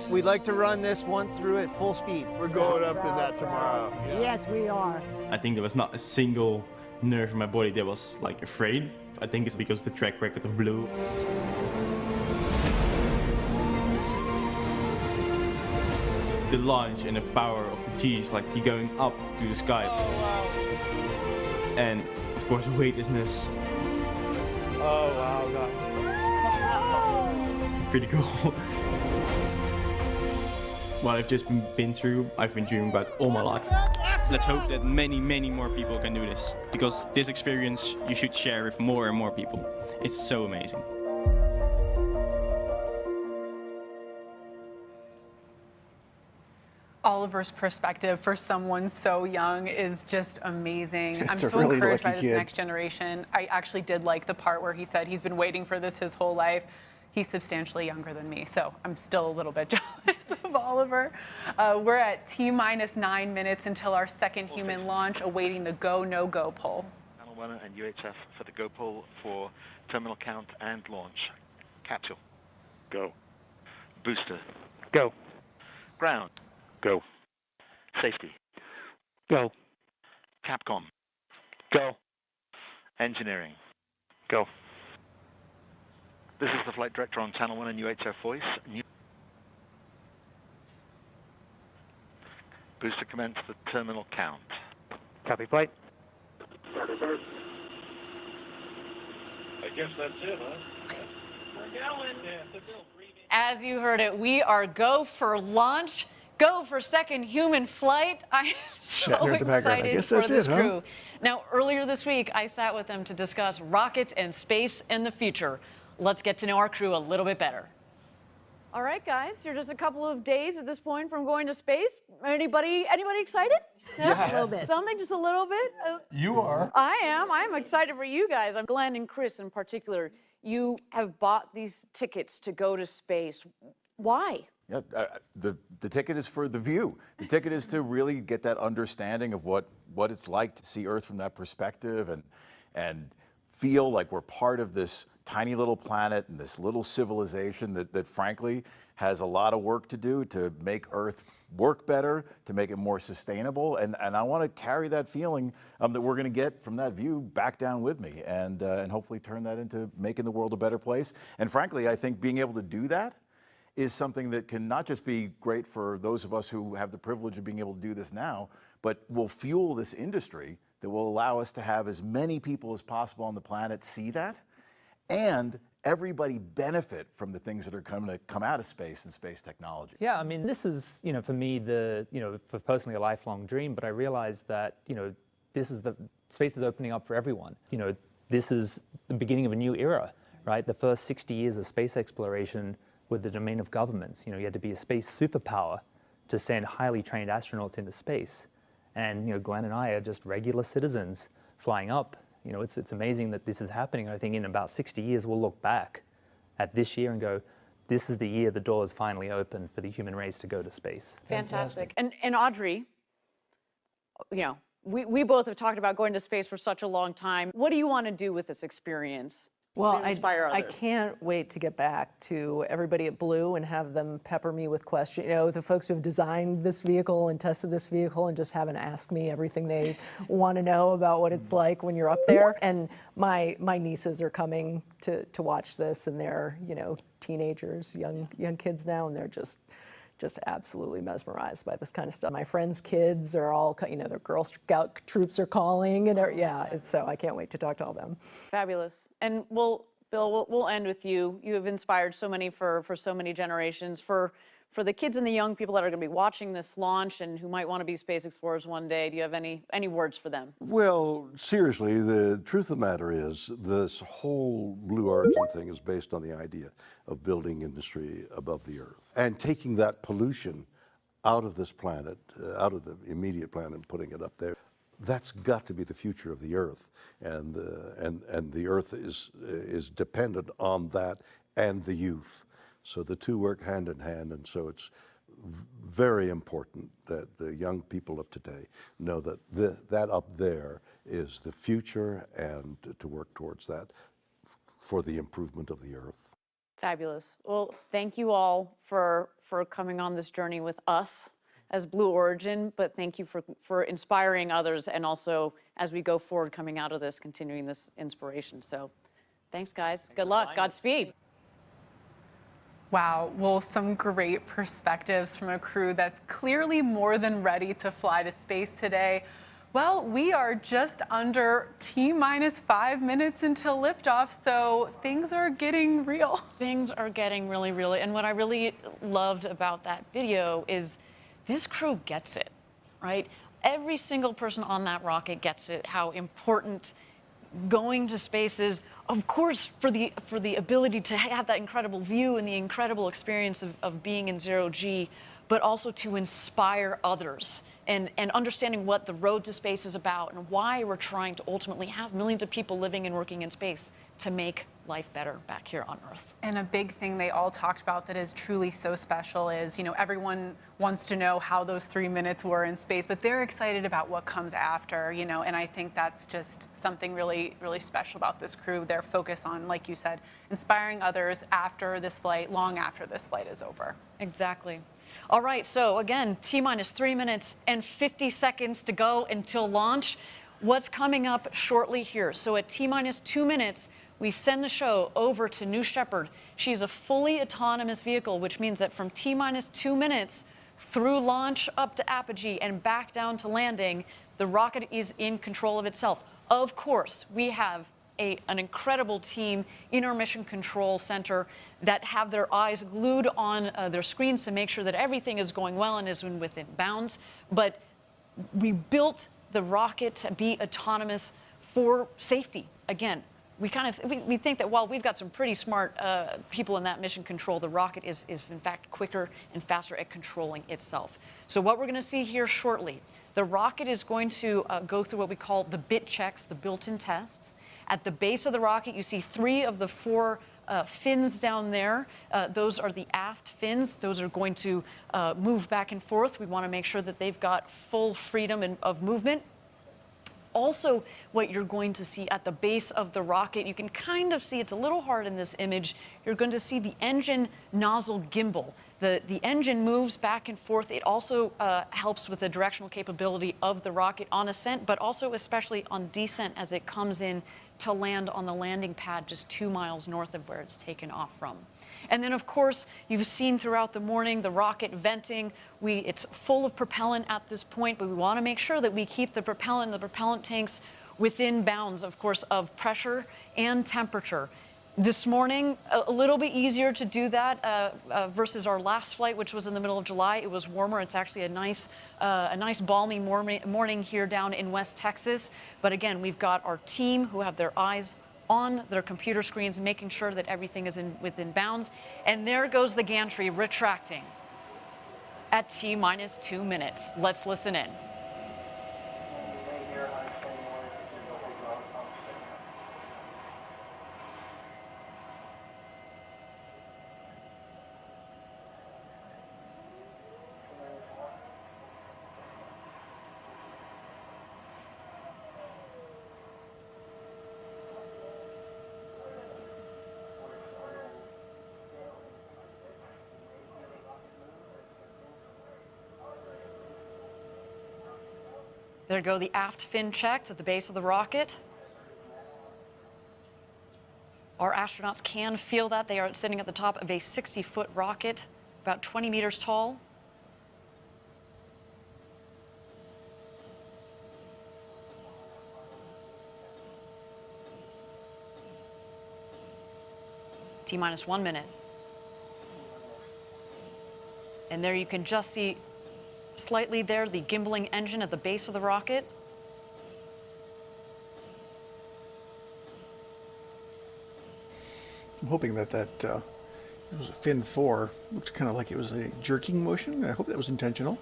[SPEAKER 3] We'd like to run this one through at full speed.
[SPEAKER 10] We're going up in that tomorrow.
[SPEAKER 13] Yes, we are.
[SPEAKER 12] I think there was not a single nerve in my body that was like afraid. I think it's because of the track record of Blue. The launch and the power of the G's, like you're going up to the sky.
[SPEAKER 10] Oh, wow.
[SPEAKER 12] And of course the weightlessness.
[SPEAKER 10] Oh, wow, God.
[SPEAKER 12] Pretty cool. What I've just been through, I've been dreaming about all my life. Let's hope that many, many more people can do this. Because this experience you should share with more and more people. It's so amazing.
[SPEAKER 2] Oliver's perspective for someone so young is just amazing. I'm so
[SPEAKER 7] really
[SPEAKER 2] encouraged by
[SPEAKER 7] lucky
[SPEAKER 2] this
[SPEAKER 7] kid.
[SPEAKER 2] next generation. I actually did like the part where he said he's been waiting for this his whole life. He's substantially younger than me, so I'm still a little bit jealous of Oliver. We're at T-minus 9 minutes until our second human launch, awaiting the go, no-go poll.
[SPEAKER 9] Channel 1 and UHF for the go poll for terminal count and launch. Capsule. Go. Booster.
[SPEAKER 8] Go.
[SPEAKER 9] Ground.
[SPEAKER 8] Go.
[SPEAKER 9] Safety.
[SPEAKER 8] Go.
[SPEAKER 9] Capcom.
[SPEAKER 8] Go.
[SPEAKER 9] Engineering.
[SPEAKER 8] Go.
[SPEAKER 9] This is the flight director on Channel 1 and UHF voice. Booster commence the terminal count.
[SPEAKER 8] Copy flight.
[SPEAKER 10] I guess that's it, huh? We're going. Yeah,
[SPEAKER 1] As you heard it, we are go for launch, go for second human flight. I am so
[SPEAKER 7] Shatner at the background. I
[SPEAKER 1] excited
[SPEAKER 7] guess
[SPEAKER 1] for
[SPEAKER 7] that's
[SPEAKER 1] this
[SPEAKER 7] it, huh?
[SPEAKER 1] crew. Now, earlier this week, I sat with them to discuss rockets and space in the future. Let's get to know our crew a little bit better. All right, guys, you're just a couple of days at this point from going to space. Anybody excited?
[SPEAKER 13] Yeah, a little bit.
[SPEAKER 1] Something, just a little bit?
[SPEAKER 6] You are.
[SPEAKER 1] I am. I'm excited for you guys. I'm Glenn and Chris in particular. You have bought these tickets to go to space. Why?
[SPEAKER 14] Yeah, the ticket is for the view. The ticket is to really get that understanding of what it's like to see Earth from that perspective and feel like we're part of this tiny little planet and this little civilization that frankly has a lot of work to do to make Earth work better, to make it more sustainable. And I want to carry that feeling that we're going to get from that view back down with me and hopefully turn that into making the world a better place. And frankly, I think being able to do that is something that can not just be great for those of us who have the privilege of being able to do this now, but will fuel this industry that will allow us to have as many people as possible on the planet see that, and everybody benefit from the things that are going to come out of space and space technology.
[SPEAKER 15] Yeah, I mean, this is, for me, for personally a lifelong dream, but I realized that, space is opening up for everyone. This is the beginning of a new era, right? The first 60 years of space exploration were the domain of governments. You had to be a space superpower to send highly trained astronauts into space. And Glenn and I are just regular citizens flying up. It's amazing that this is happening. I think in about 60 years, we'll look back at this year and go, this is the year the doors finally open for the human race to go to space.
[SPEAKER 1] Fantastic. And Audrey, we both have talked about going to space for such a long time. What do you want to do with this experience?
[SPEAKER 16] Well,
[SPEAKER 1] to inspire
[SPEAKER 16] I
[SPEAKER 1] others?
[SPEAKER 16] can't wait to get back to everybody at Blue and have them pepper me with questions. The folks who have designed this vehicle and tested this vehicle and just having to ask me everything they want to know about what it's like when you're up there. And my nieces are coming to watch this, and they're teenagers, young kids now, and they're just absolutely mesmerized by this kind of stuff. My friends' kids are all, their Girl Scout troops are calling, and so I can't wait to talk to all of them.
[SPEAKER 1] Fabulous. And Bill, we'll end with you. You have inspired so many for so many generations. For the kids and the young people that are going to be watching this launch and who might want to be space explorers one day, do you have any words for them?
[SPEAKER 11] Well, seriously, the truth of the matter is this whole Blue Origin thing is based on the idea of building industry above the Earth and taking that pollution out of this planet, out of the immediate planet, and putting it up there. That's got to be the future of the Earth, and the Earth is dependent on that and the youth. So the two work hand in hand, and so it's very important that the young people of today know that that up there is the future, and to work towards that for the improvement of the Earth.
[SPEAKER 1] Fabulous. Well, thank you all for coming on this journey with us as Blue Origin, but thank you for inspiring others, and also as we go forward coming out of this, continuing this inspiration. So thanks, guys. Good luck. Godspeed.
[SPEAKER 2] Wow, well, some great perspectives from a crew that's clearly more than ready to fly to space today. Well, we are just under T-minus 5 minutes until liftoff, so things are getting real.
[SPEAKER 1] Things are getting really real. And what I really loved about that video is this crew gets it, right? Every single person on that rocket gets it, how important going to space is, of course, for the ability to have that incredible view and the incredible experience of being in zero G, but also to inspire others and understanding what the road to space is about and why we're trying to ultimately have millions of people living and working in space to make life better back here on Earth.
[SPEAKER 2] And a big thing they all talked about that is truly so special is, everyone wants to know how those 3 minutes were in space, but they're excited about what comes after, and I think that's just something really, really special about this crew. Their focus on, like you said, inspiring others after this flight, long after this flight is over.
[SPEAKER 1] Exactly. All right, so again, T-minus 3 minutes and 50 seconds to go until launch. What's coming up shortly here? So at T-minus 2 minutes, we send the show over to New Shepard. She's a fully autonomous vehicle, which means that from T-minus 2 minutes through launch up to apogee and back down to landing, the rocket is in control of itself. Of course, we have an incredible team in our Mission Control Center that have their eyes glued on their screens to make sure that everything is going well and is within bounds. But we built the rocket to be autonomous for safety. Again, we think that while we've got some pretty smart people in that mission control, the rocket is in fact quicker and faster at controlling itself. So what we're going to see here shortly, the rocket is going to go through what we call the bit checks, the built-in tests. At the base of the rocket, you see 3 of the 4 fins down there. Those are the aft fins. Those are going to move back and forth. We want to make sure that they've got full freedom of movement. Also, what you're going to see at the base of the rocket, you can kind of see, it's a little hard in this image, you're going to see the engine nozzle gimbal. The engine moves back and forth. It also helps with the directional capability of the rocket on ascent, but also especially on descent as it comes in to land on the landing pad just 2 miles north of where it's taken off from. And then, of course, you've seen throughout the morning the rocket venting. It's full of propellant at this point, but we want to make sure that we keep the propellant tanks within bounds, of course, of pressure and temperature. This morning, a little bit easier to do that versus our last flight, which was in the middle of July. It was warmer. It's actually a nice balmy morning here down in West Texas. But again, we've got our team who have their eyes on their computer screens, making sure that everything is within bounds. And there goes the gantry retracting. at T-minus 2 minutes. Let's listen in. There go the aft fin checks at the base of the rocket. Our astronauts can feel that. They are sitting at the top of a 60-foot rocket, about 20 meters tall. T-minus 1 minute. And there you can just see slightly there the gimbaling engine at the base of the rocket.
[SPEAKER 7] I'm hoping that it was a fin 4. Looked kind of like it was a jerking motion. I hope that was intentional.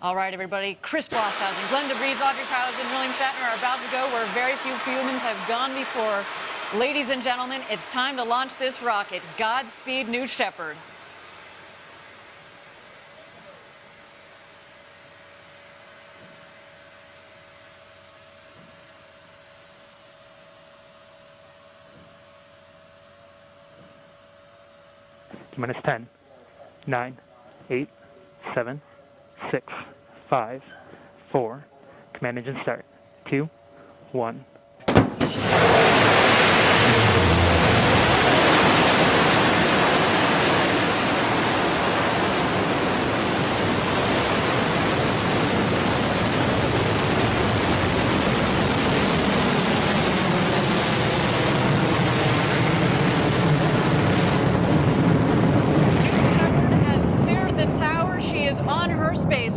[SPEAKER 1] All right, everybody. Chris Bosshausen, Glenn DeVries, Audrey Powers, and William Shatner are about to go where very few humans have gone before. Ladies and gentlemen, it's time to launch this rocket. Godspeed, New Shepard.
[SPEAKER 17] Minus 10, 9, 8, 7, 6, 5, 4. Command engine start. 2, 1.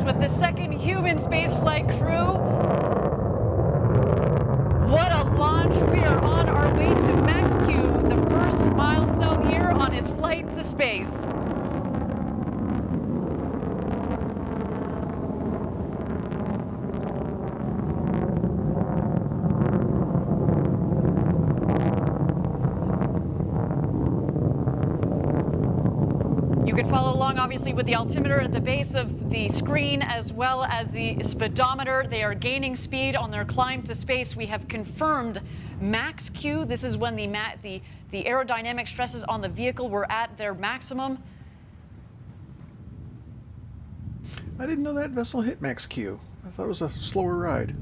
[SPEAKER 1] With the second human spaceflight crew. What a launch. We are on our way to Max-Q, the first milestone here on its flight to space. You can follow along, obviously, with the altimeter at the base of the screen, as well as the speedometer. They are gaining speed on their climb to space. We have confirmed Max-Q. This is when the aerodynamic stresses on the vehicle were at their maximum.
[SPEAKER 7] I didn't know that vessel hit Max-Q. I thought it was a slower ride.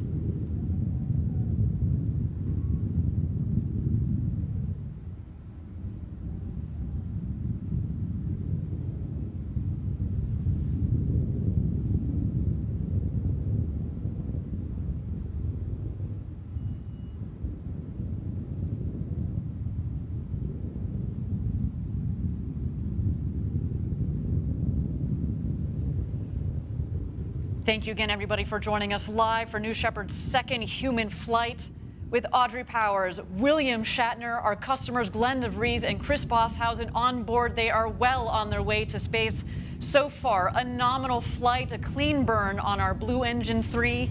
[SPEAKER 1] Thank you again, everybody, for joining us live for New Shepard's second human flight with Audrey Powers, William Shatner, our customers Glenn DeVries and Chris Bosshausen on board. They are well on their way to space. So far, a nominal flight, a clean burn on our Blue Engine 3.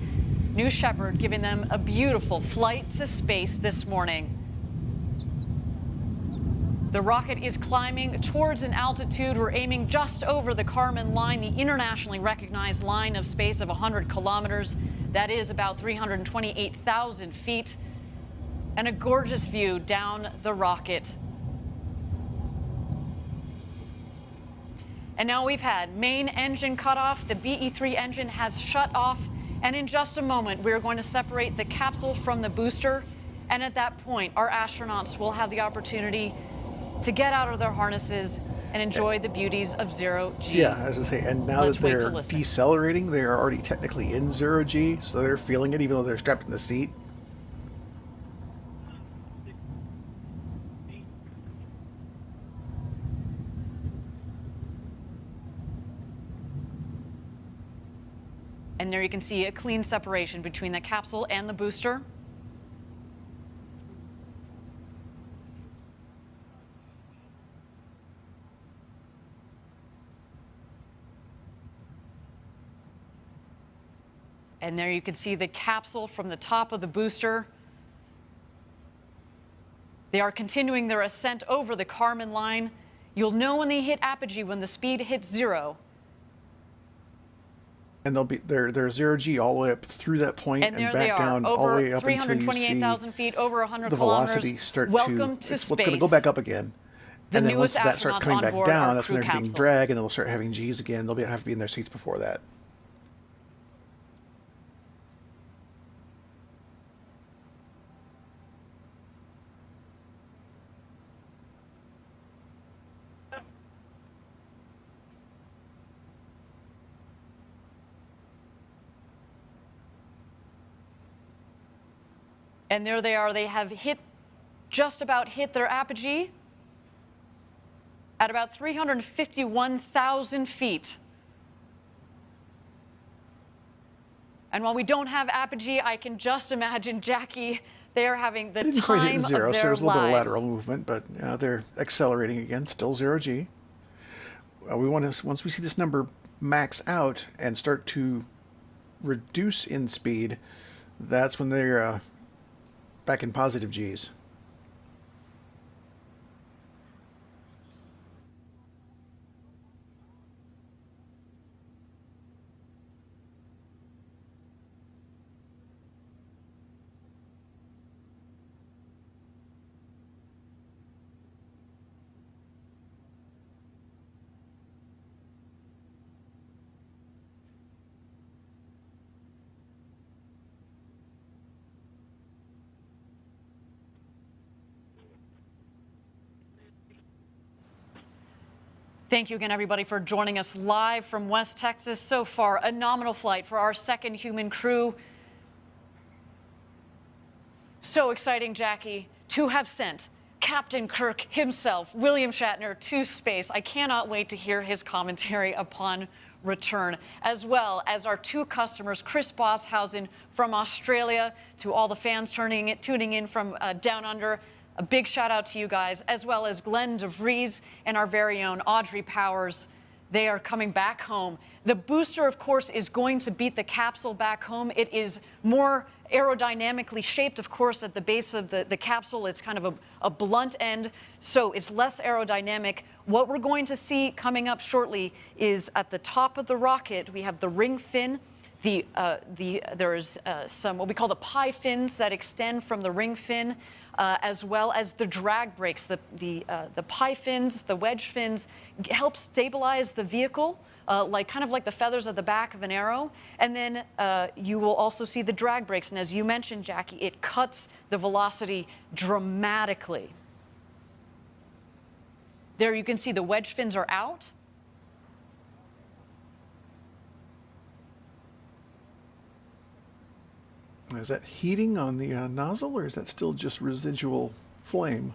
[SPEAKER 1] New Shepard giving them a beautiful flight to space this morning. The rocket is climbing towards an altitude. We're aiming just over the Kármán line, the internationally recognized line of space of 100 kilometers. That is about 328,000 feet. And a gorgeous view down the rocket. And now we've had main engine cut off. The BE-3 engine has shut off. And in just a moment, we're going to separate the capsule from the booster. And at that point, our astronauts will have the opportunity to get out of their harnesses and enjoy the beauties of zero-G.
[SPEAKER 7] Yeah, as I say, and now that they're decelerating, they are already technically in zero-G, so they're feeling it even though they're strapped in the seat.
[SPEAKER 1] And there you can see a clean separation between the capsule and the booster. And there you can see the capsule from the top of the booster. They are continuing their ascent over the Kármán line. You'll know when they hit apogee, when the speed hits 0.
[SPEAKER 7] And they're 0G all the way up through that point
[SPEAKER 1] And there
[SPEAKER 7] back
[SPEAKER 1] they are,
[SPEAKER 7] down all the way
[SPEAKER 1] over
[SPEAKER 7] up until you see
[SPEAKER 1] 328,000 feet, over 100
[SPEAKER 7] the
[SPEAKER 1] kilometers.
[SPEAKER 7] velocity start
[SPEAKER 1] Welcome
[SPEAKER 7] to,
[SPEAKER 1] to
[SPEAKER 7] it's
[SPEAKER 1] space.
[SPEAKER 7] what's going to go back up again.
[SPEAKER 1] The
[SPEAKER 7] And then once
[SPEAKER 1] newest
[SPEAKER 7] that starts
[SPEAKER 1] astronauts
[SPEAKER 7] coming
[SPEAKER 1] on
[SPEAKER 7] back
[SPEAKER 1] board
[SPEAKER 7] down,
[SPEAKER 1] our
[SPEAKER 7] that's when
[SPEAKER 1] crew
[SPEAKER 7] they're being
[SPEAKER 1] capsule.
[SPEAKER 7] dragged, and then they'll start having Gs again. They'll have to be in their seats before that.
[SPEAKER 1] And there they are. They have just about hit their apogee at about 351,000 feet. And while we don't have apogee, I can just imagine, Jackie, they are having the
[SPEAKER 7] They didn't quite
[SPEAKER 1] time
[SPEAKER 7] hit 0,
[SPEAKER 1] of
[SPEAKER 7] so
[SPEAKER 1] their
[SPEAKER 7] there's a little bit of
[SPEAKER 1] lives.
[SPEAKER 7] lateral movement, but they're accelerating again, still 0G. We want to, once we see this number max out and start to reduce in speed, that's when they're back in positive Gs.
[SPEAKER 1] Thank you again, everybody, for joining us live from West Texas. So far, a nominal flight for our second human crew. So exciting, Jackie, to have sent Captain Kirk himself, William Shatner, to space. I cannot wait to hear his commentary upon return, as well as our 2 customers, Chris Bosshausen from Australia, to all the fans tuning in from down under. A big shout out to you guys, as well as Glenn DeVries and our very own Audrey Powers. They are coming back home. The booster, of course, is going to beat the capsule back home. It is more aerodynamically shaped, of course, at the base of the capsule. It's kind of a blunt end, so it's less aerodynamic. What we're going to see coming up shortly is at the top of the rocket, we have the ring fin. There's some what we call the pie fins that extend from the ring fin, as well as the drag brakes. The pie fins, the wedge fins, help stabilize the vehicle, kind of like the feathers at the back of an arrow. And then you will also see the drag brakes. And as you mentioned, Jackie, it cuts the velocity dramatically. There you can see the wedge fins are out.
[SPEAKER 7] Is that heating on the nozzle, or is that still just residual flame?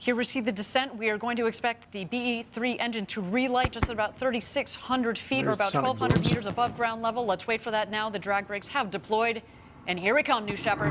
[SPEAKER 1] Here we see the descent. We are going to expect the BE-3 engine to relight just at about 3,600 feet, or about 1,200 meters above ground level. Let's wait for that now. The drag brakes have deployed. And here we come, New Shepard.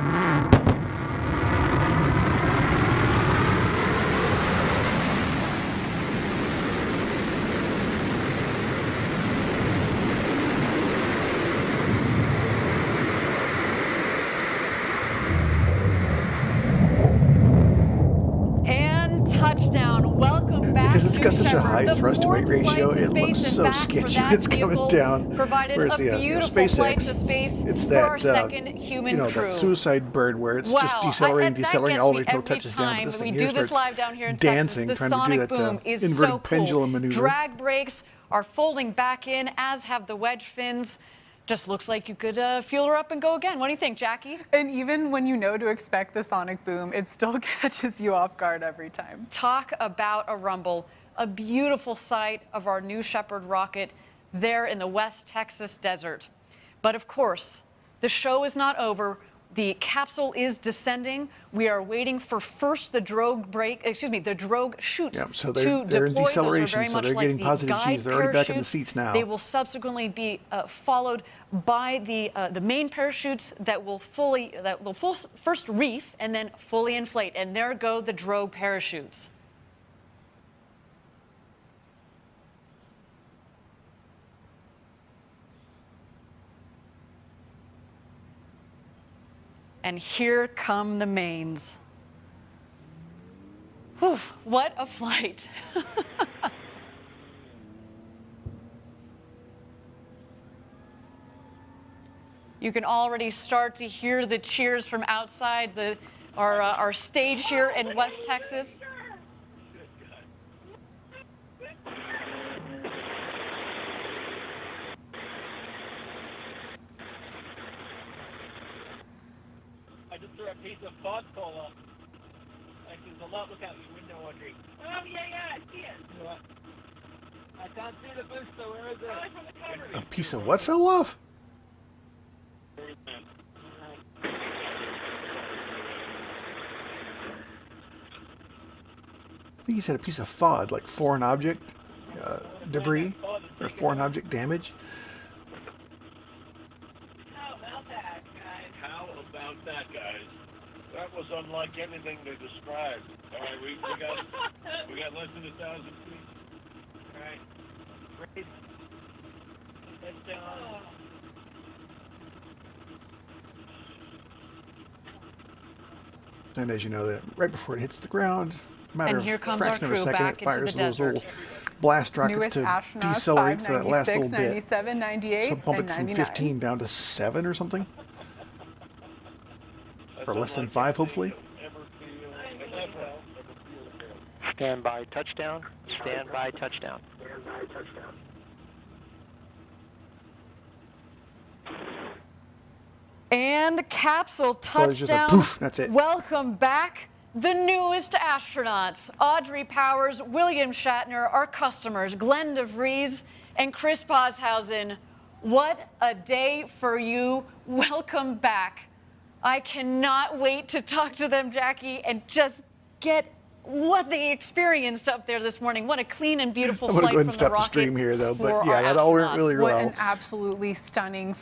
[SPEAKER 1] Touchdown. Welcome back.
[SPEAKER 7] Because it's got such a
[SPEAKER 1] Shepard.
[SPEAKER 7] high
[SPEAKER 1] The
[SPEAKER 7] thrust to weight
[SPEAKER 1] fourth
[SPEAKER 7] ratio,
[SPEAKER 1] flight to
[SPEAKER 7] it looks
[SPEAKER 1] space
[SPEAKER 7] so
[SPEAKER 1] and back
[SPEAKER 7] sketchy
[SPEAKER 1] for
[SPEAKER 7] when
[SPEAKER 1] that
[SPEAKER 7] it's coming
[SPEAKER 1] vehicle
[SPEAKER 7] down.
[SPEAKER 1] Provided
[SPEAKER 7] Whereas
[SPEAKER 1] a
[SPEAKER 7] the
[SPEAKER 1] beautiful flight to
[SPEAKER 7] SpaceX,
[SPEAKER 1] space
[SPEAKER 7] it's
[SPEAKER 1] for our
[SPEAKER 7] that
[SPEAKER 1] second human crew.
[SPEAKER 7] that suicide burn where it's just decelerating all the way until it touches down. But this thing here starts
[SPEAKER 1] live down here in
[SPEAKER 7] dancing,
[SPEAKER 1] Texas.
[SPEAKER 7] trying to do that
[SPEAKER 1] boom is
[SPEAKER 7] inverted
[SPEAKER 1] so cool.
[SPEAKER 7] pendulum maneuver.
[SPEAKER 1] Drag brakes are folding back in, as have the wedge fins. Just looks like you could fuel her up and go again. What do you think, Jackie?
[SPEAKER 2] And even when you know to expect the sonic boom, it still catches you off guard every time.
[SPEAKER 1] Talk about a rumble. A beautiful sight of our New Shepard rocket there in the West Texas desert. But of course, the show is not over. The capsule is descending. We are waiting for first the drogue chutes
[SPEAKER 7] Yeah, so
[SPEAKER 1] to
[SPEAKER 7] they're in
[SPEAKER 1] deploy. Those are
[SPEAKER 7] deceleration,
[SPEAKER 1] very
[SPEAKER 7] so
[SPEAKER 1] much
[SPEAKER 7] they're
[SPEAKER 1] like
[SPEAKER 7] getting
[SPEAKER 1] the
[SPEAKER 7] positive
[SPEAKER 1] guide
[SPEAKER 7] G's. They're already back in the
[SPEAKER 1] parachutes.
[SPEAKER 7] seats now.
[SPEAKER 1] They will subsequently be followed by the main parachutes that will first reef and then fully inflate. And there go the drogue parachutes. And here come the mains. Whew, what a flight. You can already start to hear the cheers from outside our stage here in West Texas.
[SPEAKER 10] I just threw a piece of foxhole up. Like there's a lot. Look out your window, Audrey. Oh, yeah, I see it. Yeah. I can't see the boost, so where is it?
[SPEAKER 7] A piece of what fell off? I think he said a piece of FOD, like foreign object debris or foreign object damage.
[SPEAKER 10] How about that, guys? That was unlike anything they described. All right, we got less than 1,000 feet. All right, great. Let's down.
[SPEAKER 7] And as you know, that right before it hits the ground, a matter
[SPEAKER 1] And here
[SPEAKER 7] of a
[SPEAKER 1] comes our
[SPEAKER 7] fraction of a
[SPEAKER 1] crew
[SPEAKER 7] second,
[SPEAKER 1] back
[SPEAKER 7] it
[SPEAKER 1] into
[SPEAKER 7] fires
[SPEAKER 1] the
[SPEAKER 7] those little
[SPEAKER 1] desert.
[SPEAKER 7] blast rockets
[SPEAKER 2] Newest
[SPEAKER 7] to
[SPEAKER 2] astronauts,
[SPEAKER 7] decelerate for that last
[SPEAKER 2] 596,
[SPEAKER 7] little bit.
[SPEAKER 2] 97, 98,
[SPEAKER 7] So bump
[SPEAKER 2] and
[SPEAKER 7] it from
[SPEAKER 2] 99.
[SPEAKER 7] 15 down to 7 or something. Or less than 5, hopefully.
[SPEAKER 8] Stand by touchdown. Stand by touchdown.
[SPEAKER 1] And capsule
[SPEAKER 7] So it's just a
[SPEAKER 1] touchdown.
[SPEAKER 7] poof, that's it.
[SPEAKER 1] Welcome back, the newest astronauts. Audrey Powers, William Shatner, our customers, Glenn DeVries, and Chris Boshausen. What a day for you. Welcome back. I cannot wait to talk to them, Jackie, and just get what they experienced up there this morning. What a clean and beautiful
[SPEAKER 7] I'm going to
[SPEAKER 1] flight
[SPEAKER 7] go ahead and
[SPEAKER 1] from
[SPEAKER 7] stop
[SPEAKER 1] the
[SPEAKER 7] the stream
[SPEAKER 1] rocket
[SPEAKER 7] here, though.
[SPEAKER 1] for
[SPEAKER 7] But
[SPEAKER 1] our
[SPEAKER 7] yeah, that all went
[SPEAKER 1] astronauts.
[SPEAKER 7] really
[SPEAKER 2] What
[SPEAKER 7] well.
[SPEAKER 2] an absolutely stunning